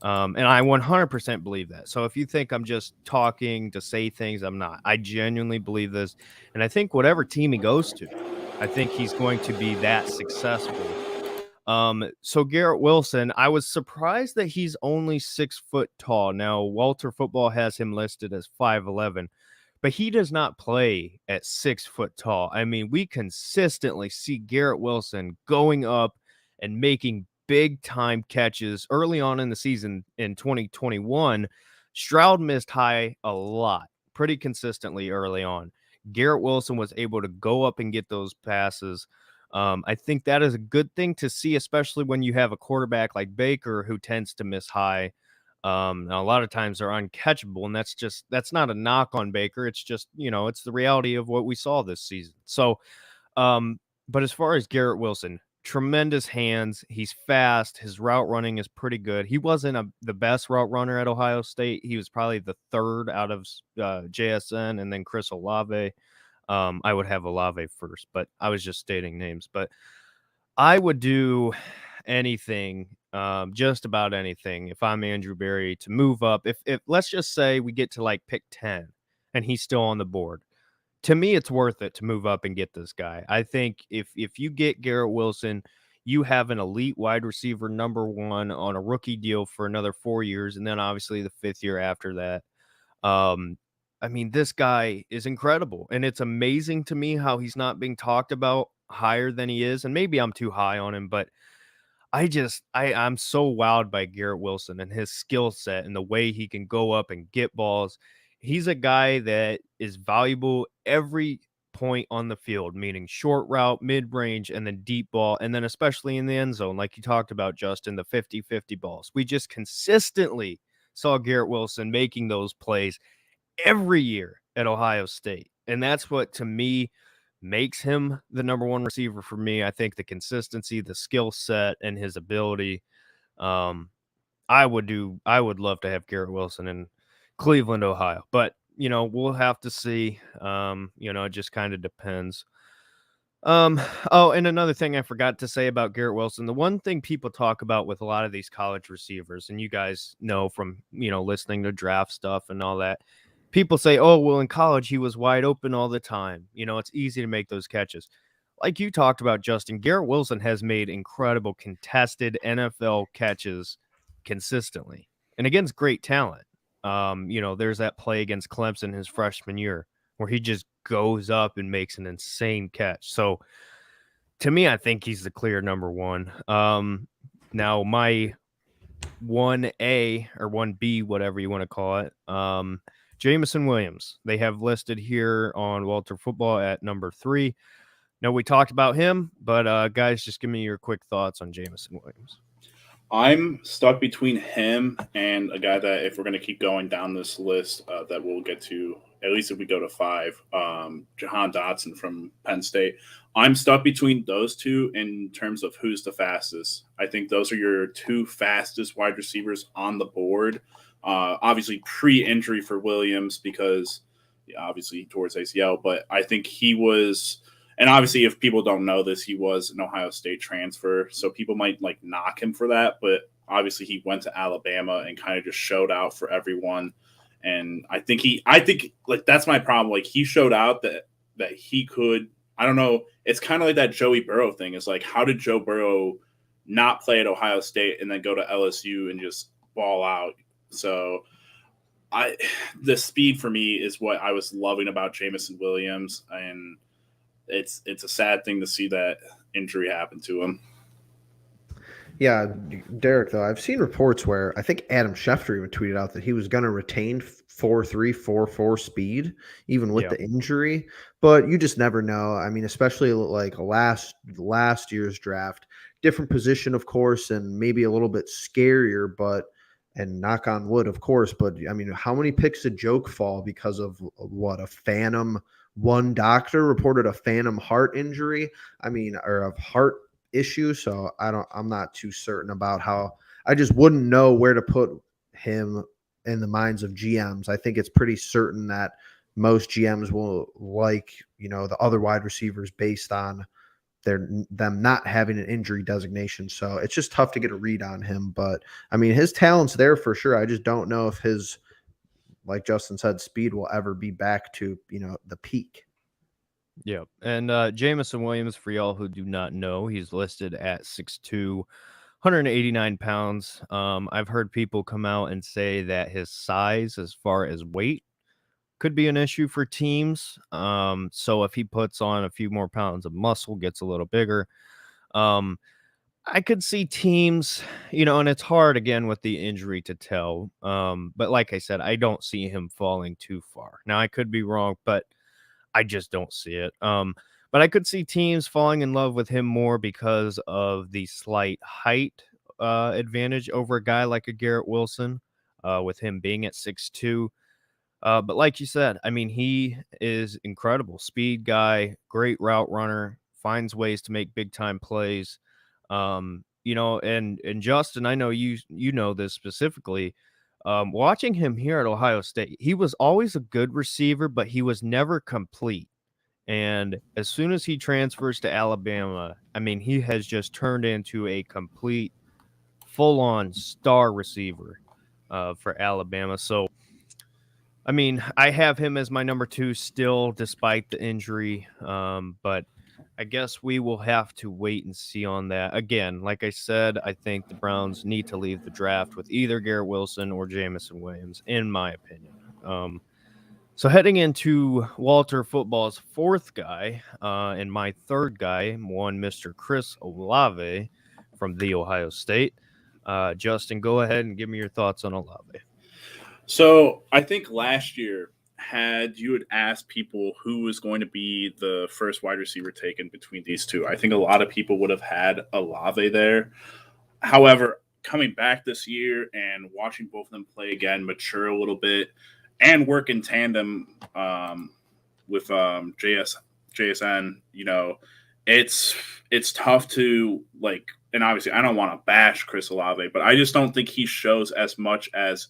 And I 100% believe that. So if you think I'm just talking to say things, I'm not. I genuinely believe this. And I think whatever team he goes to, I think he's going to be that successful. So Garrett Wilson, I was surprised that he's only 6 foot tall. Now, Walter Football has him listed as 5'11", but he does not play at 6 foot tall. I mean, we consistently see Garrett Wilson going up and making big time catches early on in the season in 2021. Stroud missed high a lot, pretty consistently early on. Garrett Wilson was able to go up and get those passes. I think that is a good thing to see, especially when you have a quarterback like Baker who tends to miss high. Now a lot of times they're uncatchable, and that's not a knock on Baker. It's just, it's the reality of what we saw this season. So, but as far as Garrett Wilson, tremendous hands. He's fast. His route running is pretty good. He wasn't the best route runner at Ohio State. He was probably the third out of JSN, and then Chris Olave. I would have Olave first, but I was just stating names. But I would do anything, just about anything, if I'm Andrew Berry, to move up. If let's just say we get to like pick 10 and he's still on the board. To me, it's worth it to move up and get this guy. I think if you get Garrett Wilson, you have an elite wide receiver number 1 on a rookie deal for another 4 years, and then obviously the 5th year after that. I mean, this guy is incredible, and it's amazing to me how he's not being talked about higher than he is. And maybe I'm too high on him, but I'm so wowed by Garrett Wilson and his skill set and the way he can go up and get balls. He's a guy that is valuable every point on the field, meaning short route, mid-range, and then deep ball, and then especially in the end zone, like you talked about, Justin, the 50-50 balls. We just consistently saw Garrett Wilson making those plays every year at Ohio State. And that's what, to me, makes him the number 1 receiver for me. I think the consistency, the skill set, and his ability. I would love to have Garrett Wilson in Cleveland, Ohio, but we'll have to see. It just kind of depends. Oh, and another thing I forgot to say about Garrett Wilson, the one thing people talk about with a lot of these college receivers, and you guys know from, listening to draft stuff and all that, people say, oh, well, in college, he was wide open all the time. It's easy to make those catches. Like you talked about, Justin, Garrett Wilson has made incredible contested NFL catches consistently and against great talent. There's that play against Clemson his freshman year where he just goes up and makes an insane catch. So to me, I think he's the clear number 1. Now my 1A or 1B, whatever you want to call it, Jameson Williams, they have listed here on Walter Football at number 3. Now, we talked about him, but guys, just give me your quick thoughts on Jameson Williams. I'm stuck between him and a guy that, if we're going to keep going down this list, that we'll get to, at least if we go to 5, Jahan Dotson from Penn State. I'm stuck between those two in terms of who's the fastest. I think those are your 2 fastest wide receivers on the board. Obviously, pre-injury for Williams because, obviously, he tore his ACL. But I think he was – and obviously, if people don't know this, he was an Ohio State transfer. So people might, knock him for that. But obviously, he went to Alabama and kind of just showed out for everyone. And I think that's my problem. He showed out that he could – I don't know. It's kind of like that Joey Burrow thing. It's how did Joe Burrow not play at Ohio State and then go to LSU and just ball out? So the speed for me is what I was loving about Jameson Williams, and it's a sad thing to see that injury happen to him. Yeah, Derek, though, I've seen reports where I think Adam Schefter even tweeted out that he was going to retain 4.3, 4.4 speed, even with the injury. But you just never know. I mean, especially last year's draft, different position, of course, and maybe a little bit scarier, and knock on wood, of course. But, I mean, how many picks did Joke fall because of a phantom? One doctor reported a phantom heart injury. I mean, or a heart issue. So I'm not too certain about how. I just wouldn't know where to put him in the minds of GMs. I think it's pretty certain that most GMs will like, the other wide receivers based on them not having an injury designation. So it's just tough to get a read on him. But I mean, his talent's there for sure. I just don't know if his, like Justin said, speed will ever be back to, the peak. Yeah. And Jamison Williams, for y'all who do not know, he's listed at 6'2", 189 pounds. I've heard people come out and say that his size as far as weight could be an issue for teams. So if he puts on a few more pounds of muscle, gets a little bigger, I could see teams, and it's hard again with the injury to tell. But like I said, I don't see him falling too far. Now I could be wrong, but I just don't see it. But I could see teams falling in love with him more because of the slight height advantage over a guy like a Garrett Wilson, with him being at 6'2". But like you said, I mean, he is incredible. Speed guy, great route runner, finds ways to make big time plays. And Justin, I know you know this specifically. Watching him here at Ohio State, he was always a good receiver, but he was never complete. And as soon as he transfers to Alabama, I mean, he has just turned into a complete, full-on star receiver for Alabama. So, I mean, I have him as my number 2 still, despite the injury. But I guess we will have to wait and see on that. Again, like I said, I think the Browns need to leave the draft with either Garrett Wilson or Jameson Williams, in my opinion. So heading into Walter Football's 4th guy, and my 3rd guy, one Mr. Chris Olave from The Ohio State. Justin, go ahead and give me your thoughts on Olave. So I think last year, had you had asked people who was going to be the first wide receiver taken between these two, I think a lot of people would have had Olave there. However, coming back this year and watching both of them play again, mature a little bit, and work in tandem with JSN, it's tough to and obviously I don't want to bash Chris Olave, but I just don't think he shows as much as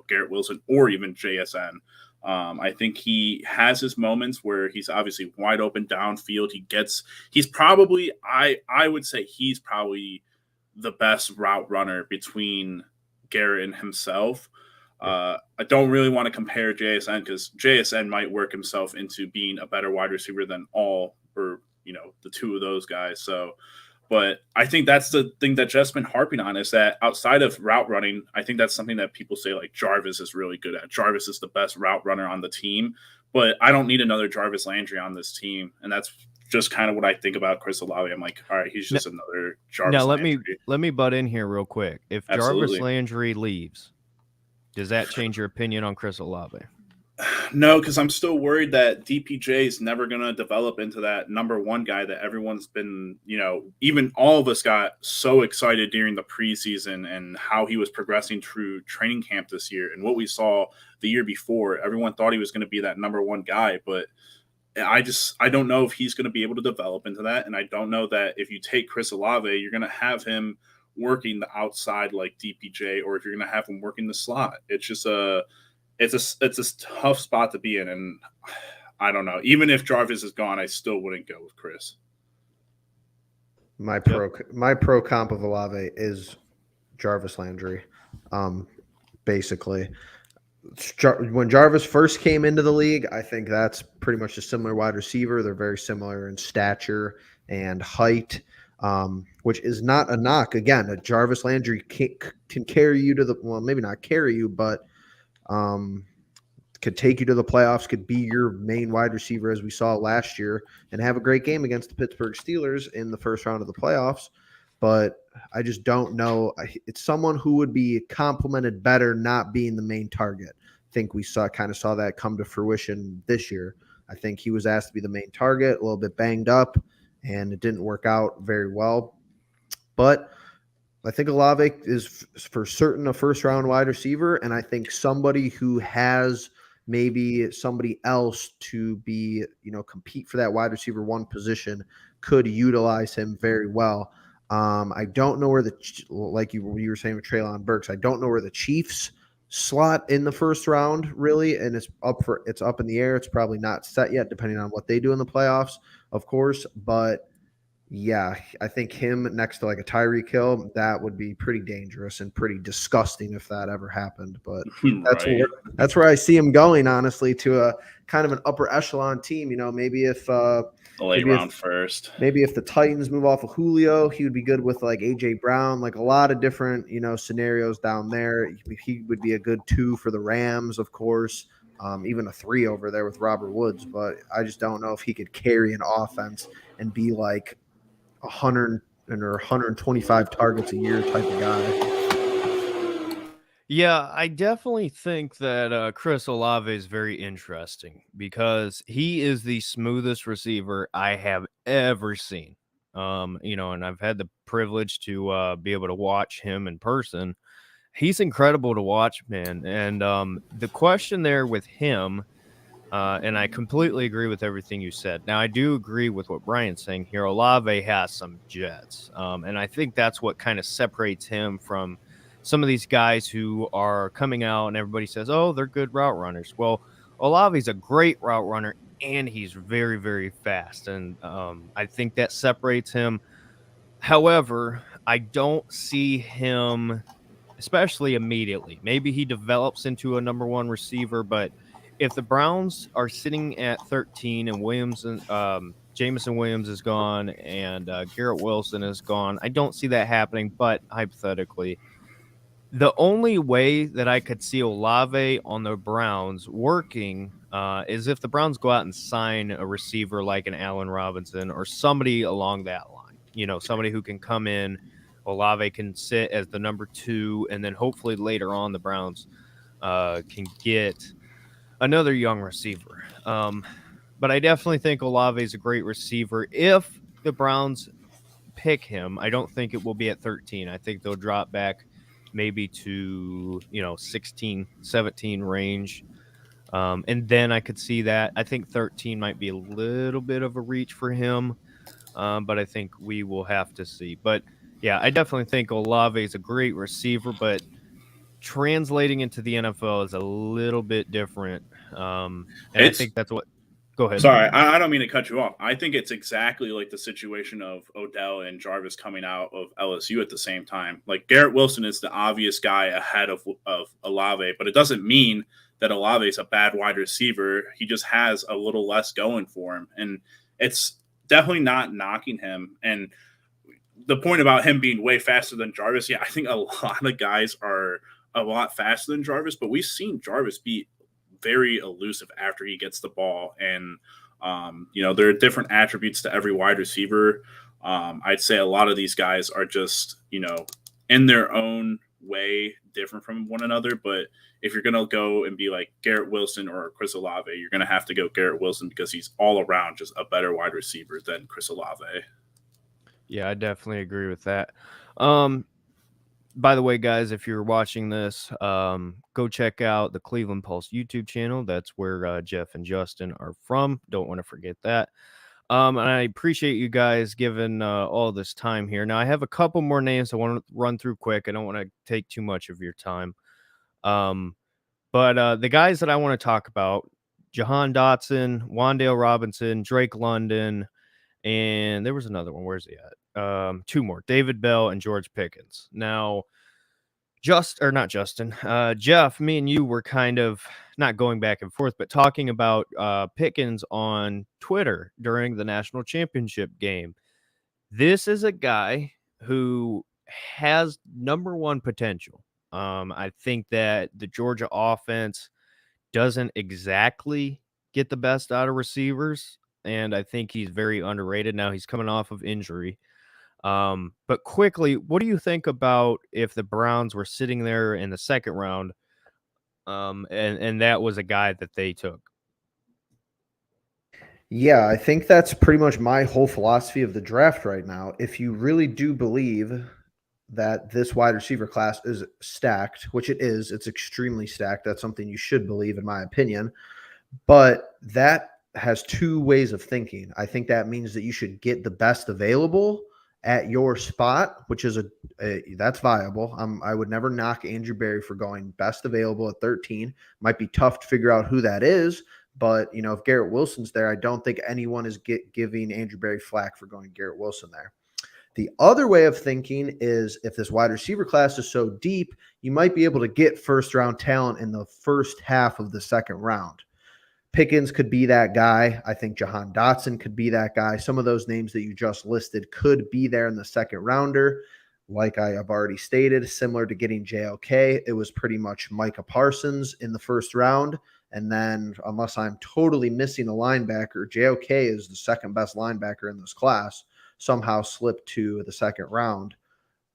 Garrett Wilson or even JSN. I think he has his moments where he's obviously wide open downfield. He's probably, I would say he's probably the best route runner between Garrett and himself. I don't really want to compare JSN because JSN might work himself into being a better wide receiver than the two of those guys. So, but I think that's the thing that Jeff's been harping on is that outside of route running, I think that's something that people say like Jarvis is really good at. Jarvis is the best route runner on the team, but I don't need another Jarvis Landry on this team. And that's just kind of what I think about Chris Olave. I'm like, all right, he's just another Jarvis Landry. Now, let me butt in here real quick. If Absolutely. Jarvis Landry leaves, does that change your opinion on Chris Olave? No, because I'm still worried that DPJ is never going to develop into that number 1 guy that everyone's been, even all of us got so excited during the preseason and how he was progressing through training camp this year and what we saw the year before. Everyone thought he was going to be that number 1 guy, but I don't know if he's going to be able to develop into that. And I don't know that if you take Chris Olave, you're going to have him working the outside like DPJ, or if you're going to have him working the slot. It's just it's a tough spot to be in, and I don't know. Even if Jarvis is gone, I still wouldn't go with Chris. My pro comp of Olave is Jarvis Landry. Basically, when Jarvis first came into the league, I think that's pretty much a similar wide receiver. They're very similar in stature and height, which is not a knock. Again, a Jarvis Landry can carry you to maybe not carry you, but could take you to the playoffs, could be your main wide receiver as we saw last year and have a great game against the Pittsburgh Steelers in the first round of the playoffs. But I just don't know. It's someone who would be complimented better not being the main target. I think we saw that come to fruition this year. I think he was asked to be the main target, a little bit banged up, and it didn't work out very well. But I think Olave is for certain a first-round wide receiver, and I think somebody who has maybe somebody else to be, compete for that wide receiver 1 position could utilize him very well. I don't know where like you were saying with Treylon Burks, I don't know where the Chiefs slot in the first round really, and it's up in the air. It's probably not set yet, depending on what they do in the playoffs, of course. But yeah, I think him next to like a Tyreek Hill, that would be pretty dangerous and pretty disgusting if that ever happened. But Right. that's where I see him going, honestly, to a kind of an upper echelon team. Maybe if The late maybe round first. maybe if the Titans move off of Julio, he would be good with like AJ Brown, like a lot of different scenarios down there. He would be a good 2 for the Rams, of course. Even a 3 over there with Robert Woods, but I just don't know if he could carry an offense and be like 100 or 125 targets a year type of guy. Yeah, I definitely think that Chris Olave is very interesting because he is the smoothest receiver I have ever seen. And I've had the privilege to be able to watch him in person. He's incredible to watch, man. And the question there with him, and I completely agree with everything you said. Now, I do agree with what Brian's saying here. Olave has some jets, and I think that's what kind of separates him from some of these guys who are coming out and everybody says, oh, they're good route runners. Well, Olave's a great route runner, and he's very, very fast, and I think that separates him. However, I don't see him, especially immediately. Maybe he develops into a number one receiver, but if the Browns are sitting at 13 and Jameson Williams is gone and Garrett Wilson is gone, I don't see that happening. But hypothetically, the only way that I could see Olave on the Browns working is if the Browns go out and sign a receiver like an Allen Robinson or somebody along that line. Somebody who can come in. Olave can sit as the number 2, and then hopefully later on the Browns can get another young receiver. But I definitely think Olave is a great receiver. If the Browns pick him, I don't think it will be at 13. I think they'll drop back maybe to 16, 17 range. And then I could see that. I think 13 might be a little bit of a reach for him, but I think we will have to see. But yeah, I definitely think Olave is a great receiver, but translating into the NFL is a little bit different. I think that's what. Go ahead. Sorry, I don't mean to cut you off. I think it's exactly like the situation of Odell and Jarvis coming out of LSU at the same time. Like Garrett Wilson is the obvious guy ahead of Olave, but it doesn't mean that Olave is a bad wide receiver. He just has a little less going for him, and it's definitely not knocking him. And the point about him being way faster than Jarvis, yeah, I think a lot of guys are a lot faster than Jarvis, but we've seen Jarvis be very elusive after he gets the ball. And, there are different attributes to every wide receiver. I'd say a lot of these guys are just, in their own way different from one another. But if you're going to go and be like Garrett Wilson or Chris Olave, you're going to have to go Garrett Wilson because he's all around just a better wide receiver than Chris Olave. Yeah, I definitely agree with that. By the way, guys, if you're watching this, go check out the Cleveland Pulse YouTube channel. That's where Jeff and Justin are from. Don't want to forget that. And I appreciate you guys giving all this time here. Now, I have a couple more names I want to run through quick. I don't want to take too much of your time. But the guys that I want to talk about, Jahan Dotson, Wan'Dale Robinson, Drake London, and there was another one. Where's he at? 2 more, David Bell and George Pickens. Now, Jeff, me and you were kind of not going back and forth, but talking about Pickens on Twitter during the national championship game. This is a guy who has number 1 potential. I think that the Georgia offense doesn't exactly get the best out of receivers, and I think he's very underrated. Now he's coming off of injury. But quickly, what do you think about if the Browns were sitting there in the second round, and that was a guy that they took? Yeah, I think that's pretty much my whole philosophy of the draft right now. If you really do believe that this wide receiver class is stacked, which it is, it's extremely stacked. That's something you should believe, in my opinion. But that has 2 ways of thinking. I think that means that you should get the best available at your spot, which is that's viable. I would never knock Andrew Berry for going best available at 13. Might be tough to figure out who that is, but if Garrett Wilson's there, I don't think anyone is giving Andrew Berry flack for going Garrett Wilson there. The other way of thinking is if this wide receiver class is so deep, you might be able to get first-round talent in the first half of the second round. Pickens could be that guy. I think Jahan Dotson could be that guy. Some of those names that you just listed could be there in the second rounder. Like I have already stated, similar to getting JOK, it was pretty much Micah Parsons in the first round. And then unless I'm totally missing a linebacker, JOK is the second best linebacker in this class, somehow slipped to the second round.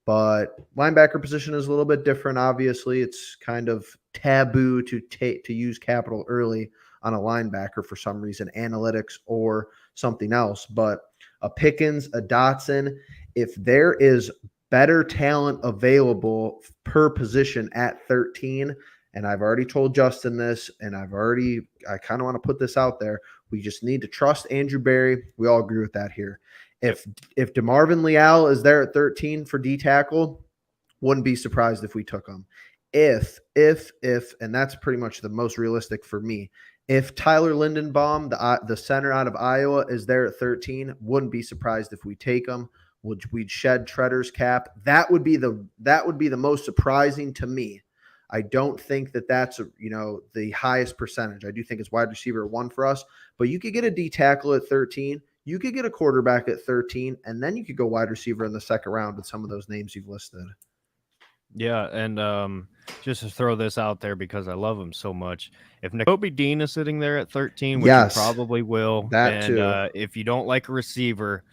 But linebacker position is a little bit different. Obviously, it's kind of taboo to use capital early on a linebacker for some reason, analytics or something else. But a Pickens, a Dotson, if there is better talent available per position at 13, and I've already told Justin this, and I kind of want to put this out there. We just need to trust Andrew Berry. We all agree with that here. If DeMarvin Leal is there at 13 for D tackle, wouldn't be surprised if we took him. If, and that's pretty much the most realistic for me. If Tyler Lindenbaum, the center out of Iowa, is there at 13, wouldn't be surprised if we take him. We'd shed Treader's cap. That would be the most surprising to me. I don't think that's the highest percentage. I do think it's wide receiver 1 for us, but you could get a D tackle at 13. You could get a quarterback at 13, and then you could go wide receiver in the second round with some of those names you've listed. Yeah, and just to throw this out there because I love him so much, if Nakobe Dean is sitting there at 13, which he probably will, too. If you don't like a receiver,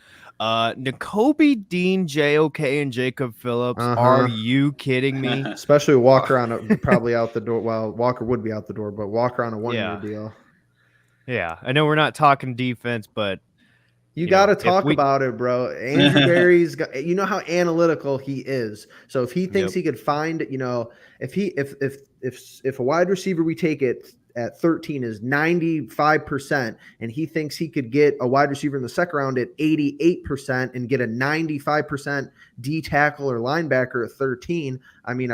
Nakobe Dean, JOK, and Jacob Phillips, are you kidding me? Especially Walker probably out the door. Well, Walker would be out the door, but Walker on a 1-year deal. Yeah, I know we're not talking defense, but you got to talk about it, bro. Andrew Berry's got, how analytical he is. So if he thinks he could find, if a wide receiver we take it at 13 is 95%, and he thinks he could get a wide receiver in the second round at 88% and get a 95% D tackle or linebacker at 13, I mean,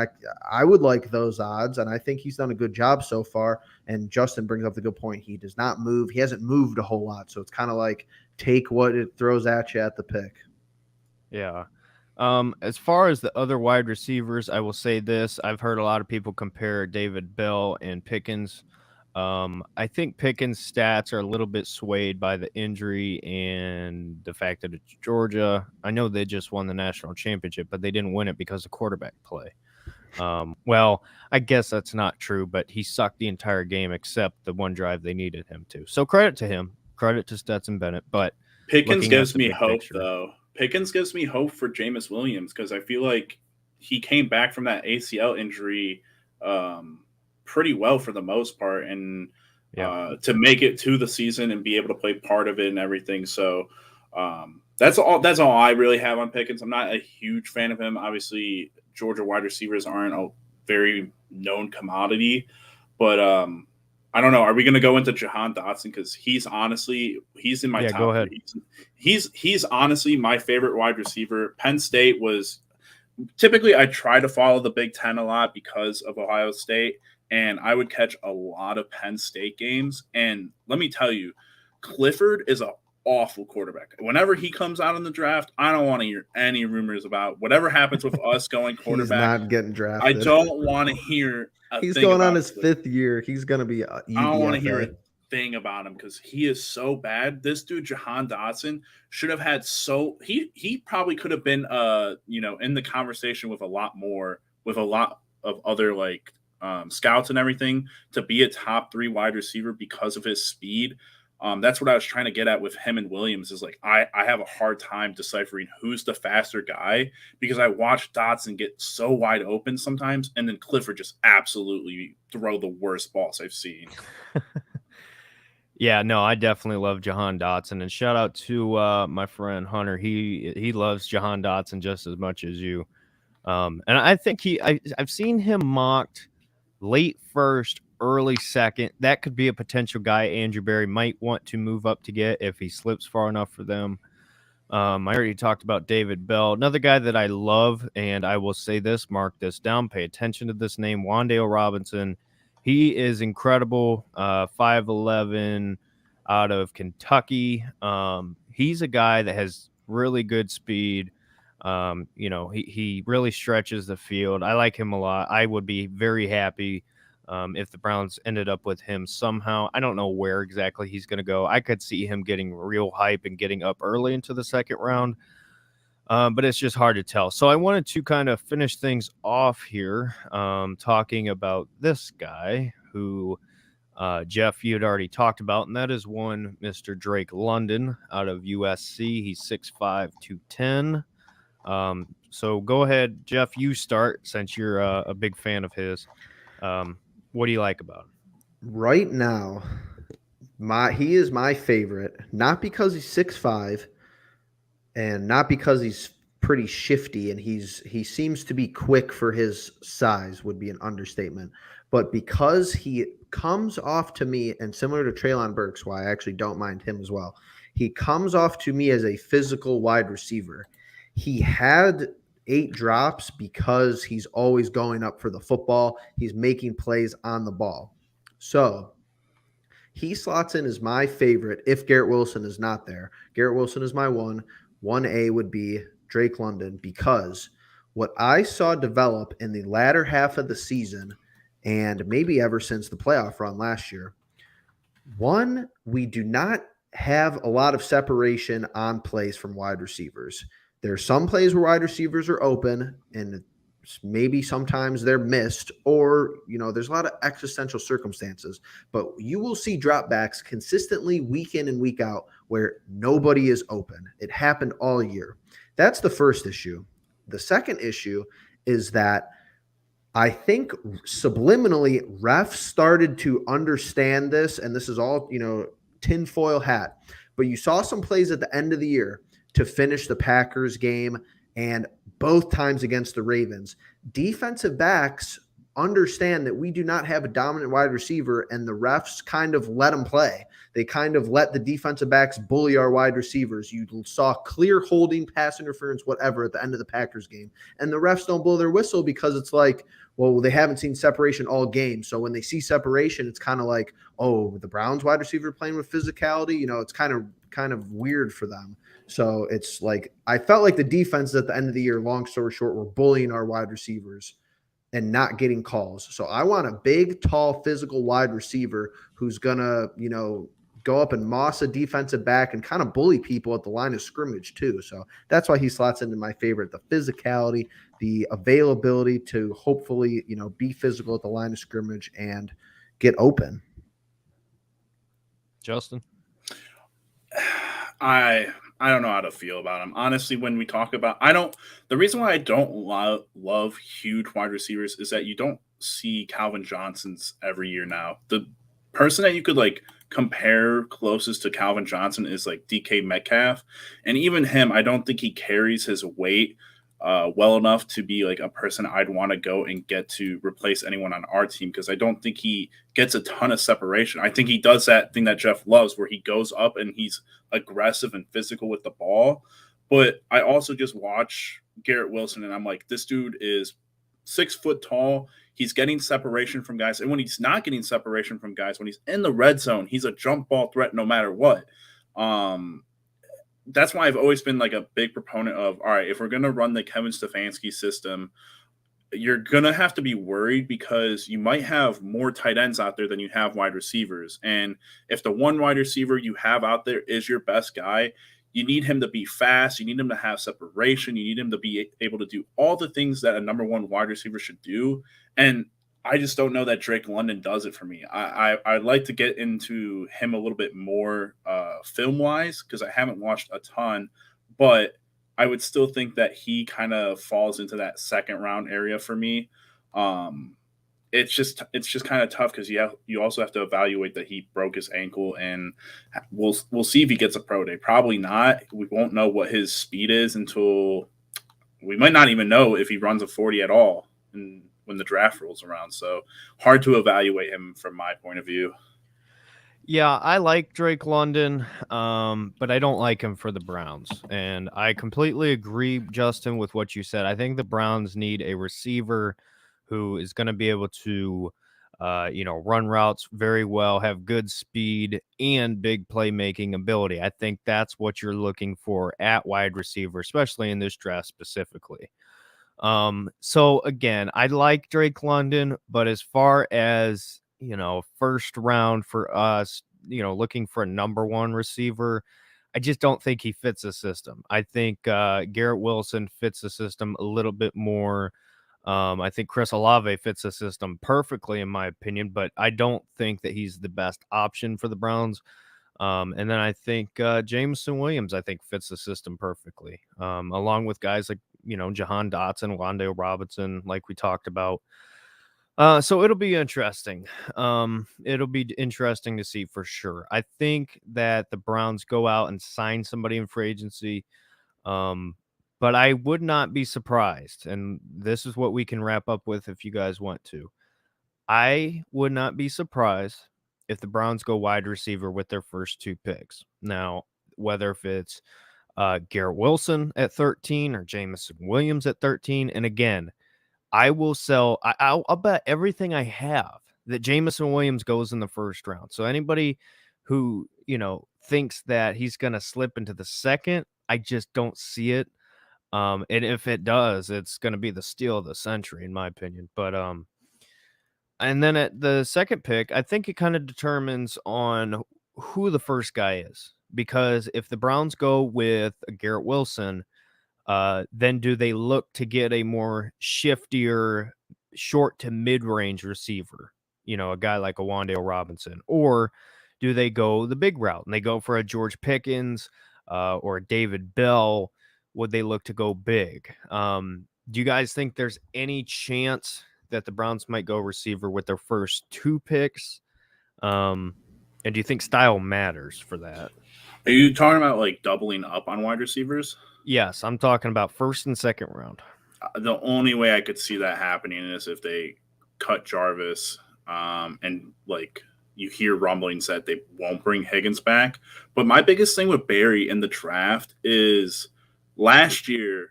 I would like those odds, and I think he's done a good job so far. And Justin brings up the good point. He does not move. He hasn't moved a whole lot, so it's kind of like take what it throws at you at the pick. Yeah. As far as the other wide receivers, I will say this. I've heard a lot of people compare David Bell and Pickens. I think Pickens' stats are a little bit swayed by the injury and the fact that it's Georgia. I know they just won the national championship, but they didn't win it because of quarterback play. Well, I guess that's not true, but he sucked the entire game except the one drive they needed him to. So credit to him. Credit to Stetson Bennett. But Pickens gives me hope, though. Pickens gives me hope for Jameson Williams because I feel like he came back from that ACL injury pretty well for the most part, and to make it to the season and be able to play part of it and everything. So that's all I really have on Pickens. I'm not a huge fan of him. Obviously, Georgia wide receivers aren't a very known commodity, but I don't know. Are we going to go into Jahan Dotson? Because he's in my top. Go ahead. He's honestly my favorite wide receiver. Penn State was typically I try to follow the Big Ten a lot because of Ohio State, and I would catch a lot of Penn State games. And let me tell you, Clifford is an awful quarterback. Whenever he comes out in the draft, I don't want to hear any rumors about whatever happens with us going quarterback. He's not getting drafted. I don't want to hear. He's going on his 5th year. He's going to be UDFA. I don't want to hear a thing about him because he is so bad. This dude, Jahan Dotson, should have had he probably could have been in the conversation with a lot of other scouts and everything to be a top 3 wide receiver because of his speed. That's what I was trying to get at with him and Williams is I have a hard time deciphering who's the faster guy because I watch Dotson get so wide open sometimes, and then Clifford just absolutely throw the worst balls I've seen. Yeah, no, I definitely love Jahan Dotson, and shout out to my friend Hunter. He loves Jahan Dotson just as much as you. And I think I've seen him mocked late first, early second. That could be a potential guy Andrew Berry might want to move up to get if he slips far enough for them. I already talked about David Bell. Another guy that I love, and I will say this, mark this down, pay attention to this name, Wan'Dale Robinson. He is incredible, 5'11", out of Kentucky. He's a guy that has really good speed. He really stretches the field. I like him a lot. I would be very happy if the Browns ended up with him somehow. I don't know where exactly he's going to go. I could see him getting real hype and getting up early into the second round, but it's just hard to tell. So I wanted to kind of finish things off here talking about this guy who Jeff, you had already talked about, and that is one Mr. Drake London out of USC. He's 6'5", 210. So go ahead, Jeff, you start since you're a big fan of his. What do you like about him? Right now, he is my favorite, not because he's 6'5", and not because he's pretty shifty and he seems to be quick for his size, would be an understatement, but because he comes off to me, and similar to Treylon Burks, why I actually don't mind him as well, he comes off to me as a physical wide receiver. He had 8 drops because he's always going up for the football. He's making plays on the ball. So he slots in as my favorite if Garrett Wilson is not there. Garrett Wilson is my one. 1A would be Drake London, because what I saw develop in the latter half of the season, and maybe ever since the playoff run last year, one, we do not have a lot of separation on plays from wide receivers. There are some plays where wide receivers are open and maybe sometimes they're missed, or, there's a lot of existential circumstances, but you will see dropbacks consistently week in and week out where nobody is open. It happened all year. That's the first issue. The second issue is that I think subliminally refs started to understand this, and this is all, tinfoil hat, but you saw some plays at the end of the year to finish the Packers game and both times against the Ravens. Defensive backs understand that we do not have a dominant wide receiver, and the refs kind of let them play. They kind of let the defensive backs bully our wide receivers. You saw clear holding, pass interference, whatever at the end of the Packers game. And the refs don't blow their whistle because it's like, well, they haven't seen separation all game. So when they see separation, it's kind of like, oh, the Browns wide receiver playing with physicality. It's kind of weird for them. So it's like, I felt like the defense at the end of the year, long story short, were bullying our wide receivers and not getting calls. So I want a big, tall, physical wide receiver who's going to, go up and moss a defensive back and kind of bully people at the line of scrimmage too. So that's why he slots into my favorite, the physicality, the availability to hopefully, be physical at the line of scrimmage and get open. Justin? I don't know how to feel about him. Honestly, when we talk about, the reason why I don't love huge wide receivers is that you don't see Calvin Johnson's every year now. The person that you could compare closest to Calvin Johnson is DK Metcalf. And even him, I don't think he carries his weight well enough to be a person I'd want to go and get to replace anyone on our team, because I don't think he gets a ton of separation. I think he does that thing that Jeff loves where he goes up and he's aggressive and physical with the ball. But I also just watch Garrett Wilson and I'm like, this dude is 6 foot tall. He's getting separation from guys. And when he's not getting separation from guys, when he's in the red zone, he's a jump ball threat no matter what. That's why I've always been a big proponent of, all right, if we're going to run the Kevin Stefanski system, you're going to have to be worried because you might have more tight ends out there than you have wide receivers. And if the one wide receiver you have out there is your best guy, you need him to be fast. You need him to have separation. You need him to be able to do all the things that a number one wide receiver should do. And I just don't know that Drake London does it for me. I'd like to get into him a little bit more film-wise because I haven't watched a ton, but I would still think that he kind of falls into that second round area for me. It's just kind of tough because you also have to evaluate that he broke his ankle, and we'll see if he gets a pro day. Probably not. We won't know what his speed is until we might not even know if he runs a 40 at all when the draft rolls around. So hard to evaluate him from my point of view. Yeah, I like Drake London, but I don't like him for the Browns. And I completely agree, Justin, with what you said. I think the Browns need a receiver who is going to be able to, run routes very well, have good speed, and big playmaking ability. I think that's what you're looking for at wide receiver, especially in this draft specifically. So again, I like Drake London, but as far as, first round for us, looking for a number one receiver, I just don't think he fits the system. I think Garrett Wilson fits the system a little bit more. I think Chris Olave fits the system perfectly, in my opinion, but I don't think that he's the best option for the Browns. And then I think Jameson Williams, I think, fits the system perfectly, along with guys like, Jahan Dotson, Wan'Dale Robinson, like we talked about. So it'll be interesting. It'll be interesting to see for sure. I think that the Browns go out and sign somebody in free agency. But I would not be surprised. And this is what we can wrap up with if you guys want to. I would not be surprised if the Browns go wide receiver with their first two picks. Now, whether if it's Garrett Wilson at 13 or Jameson Williams at 13. And again, I will sell, I'll bet everything I have that Jamison Williams goes in the first round. So anybody who, thinks that he's going to slip into the second, I just don't see it. And if it does, it's going to be the steal of the century, in my opinion. But, and then at the second pick, I think it kind of determines on who the first guy is. Because if the Browns go with Garrett Wilson, then do they look to get a more shiftier, short to mid-range receiver? A guy like a Wan'Dale Robinson. Or do they go the big route and they go for a George Pickens or a David Bell? Would they look to go big? Do you guys think there's any chance that the Browns might go receiver with their first two picks? And do you think style matters for that? Are you talking about like doubling up on wide receivers? Yes, I'm talking about first and second round. The only way I could see that happening is if they cut Jarvis and like you hear rumblings that they won't bring Higgins back. But my biggest thing with Barry in the draft is last year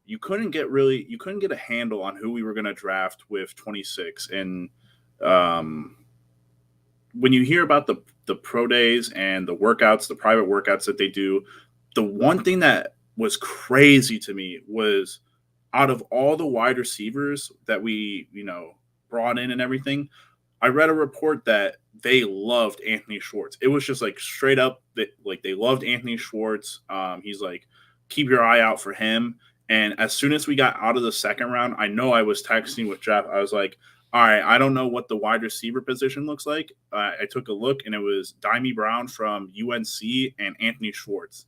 you couldn't get a handle on who we were going to draft with 26. And when you hear about the pro days and the workouts, the private workouts that they do, the one thing that was crazy to me was out of all the wide receivers that we, brought in and everything, I read a report that they loved Anthony Schwartz. It was just like straight up that like they loved Anthony Schwartz. He's like, keep your eye out for him. And as soon as we got out of the second round, I know I was texting with Jeff. I was like, all right, I don't know what the wide receiver position looks like. I took a look, and it was Dimey Brown from UNC and Anthony Schwartz.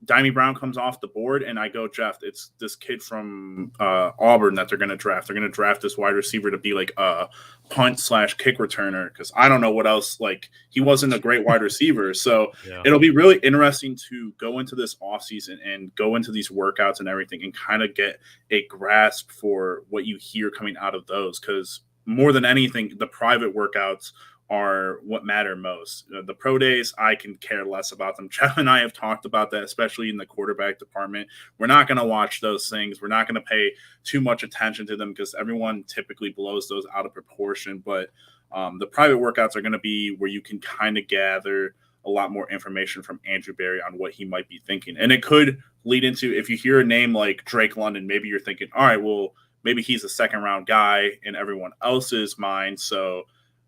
Dimey Brown comes off the board, and I go, Jeff, it's this kid from Auburn that they're going to draft. They're going to draft this wide receiver to be like a punt/kick returner because I don't know what else. Like, he wasn't a great wide receiver. So It'll be really interesting to go into this offseason and go into these workouts and everything and kind of get a grasp for what you hear coming out of those because more than anything, the private workouts are what matter most. The pro days, I can care less about them. Jeff and I have talked about that, especially in the quarterback department. We're not going to watch those things. We're not going to pay too much attention to them because everyone typically blows those out of proportion. But the private workouts are going to be where you can kind of gather a lot more information from Andrew Berry on what he might be thinking. And it could lead into, if you hear a name like Drake London, maybe you're thinking, all right, well, maybe he's a second round guy in everyone else's mind. So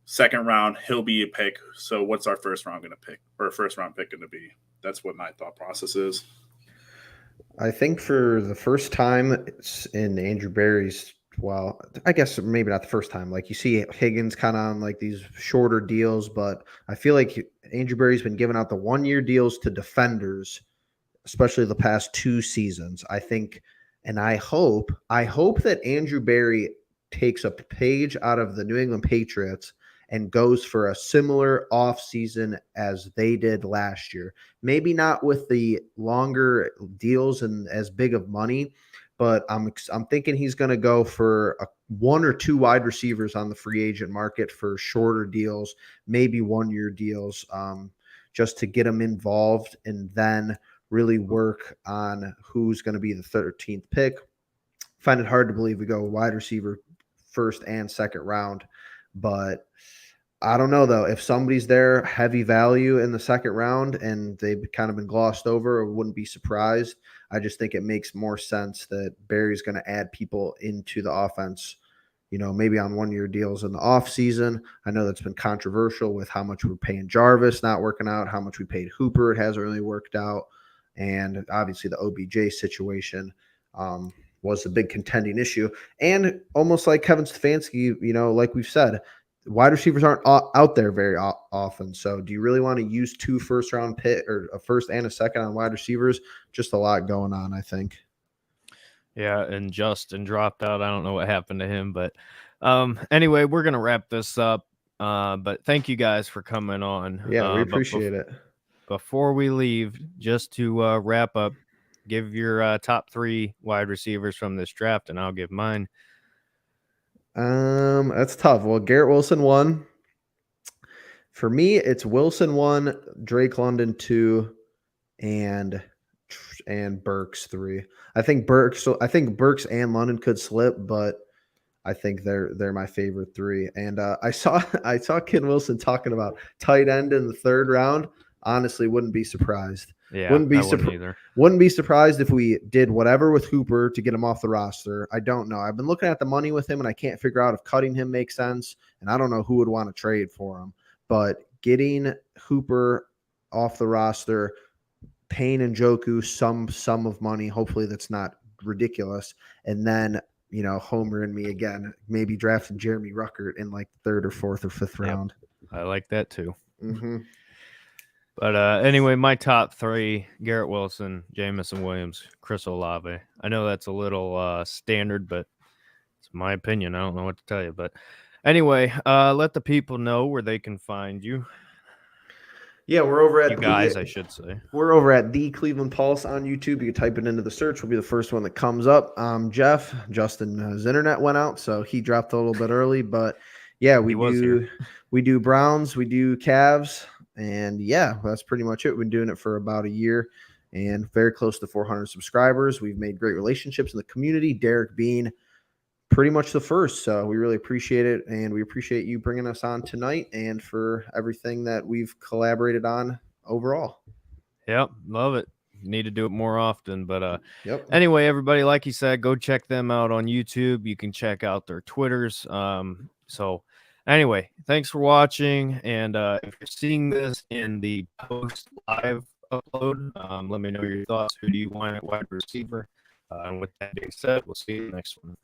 second round, he'll be a pick. So what's our first round going to pick or first round pick going to be? That's what my thought process is. I think for the first time in Andrew Berry's, well, I guess maybe not the first time. Like you see Higgins kind of on like these shorter deals, but I feel like Andrew Berry's been giving out the 1-year deals to defenders, especially the past 2 seasons. I think, and I hope that Andrew Berry takes a page out of the New England Patriots and goes for a similar offseason as they did last year. Maybe not with the longer deals and as big of money, but I'm thinking he's going to go for one or two wide receivers on the free agent market for shorter deals, maybe 1-year deals, just to get them involved and then really work on who's going to be the 13th pick. Find it hard to believe we go wide receiver first and second round, but I don't know, though. If somebody's there, heavy value in the second round, and they've kind of been glossed over, I wouldn't be surprised. I just think it makes more sense that Barry's going to add people into the offense, maybe on 1-year deals in the offseason. I know that's been controversial with how much we're paying Jarvis not working out, how much we paid Hooper. It hasn't really worked out. And obviously the OBJ situation was a big contending issue. And almost like Kevin Stefanski, like we've said, wide receivers aren't out there very often. So do you really want to use 2 first-round pick or a first and a second on wide receivers? Just a lot going on, I think. Yeah, and Justin dropped out. I don't know what happened to him, but anyway, we're going to wrap this up. But thank you guys for coming on. Yeah, we appreciate it. Before we leave, just to wrap up, give your top 3 wide receivers from this draft, and I'll give mine. That's tough. Well, Garrett Wilson 1. For me, it's Wilson 1, Drake London 2, and Burks 3. I think Burks and London could slip, but I think they're my favorite 3. And I saw Ken Wilson talking about tight end in the 3rd round. Honestly, wouldn't be surprised. Yeah, wouldn't either. Wouldn't be surprised if we did whatever with Hooper to get him off the roster. I don't know. I've been looking at the money with him, and I can't figure out if cutting him makes sense. And I don't know who would want to trade for him. But getting Hooper off the roster, paying Njoku some of money, hopefully that's not ridiculous, and then Homer and me again, maybe drafting Jeremy Ruckert in like 3rd or 4th or 5th round. I like that too. Mm-hmm. But anyway, my top 3: Garrett Wilson, Jamison Williams, Chris Olave. I know that's a little standard, but it's my opinion. I don't know what to tell you. But anyway, let the people know where they can find you. Yeah, we're over at I should say. We're over at the Cleveland Pulse on YouTube. You can type it into the search. We'll be the first one that comes up. Justin's internet went out, so he dropped a little bit early. But yeah, we do Browns, we do Cavs. And yeah, that's pretty much it. We've been doing it for about a year and very close to 400 subscribers. We've made great relationships in the community, Derek being pretty much the first. So we really appreciate it. And we appreciate you bringing us on tonight and for everything that we've collaborated on overall. Yep. Love it. Need to do it more often. But yep. Anyway, everybody, like you said, go check them out on YouTube. You can check out their Twitters. So anyway, thanks for watching. And if you're seeing this in the post live upload, let me know your thoughts. Who do you want at wide receiver? And with that being said, we'll see you in the next one.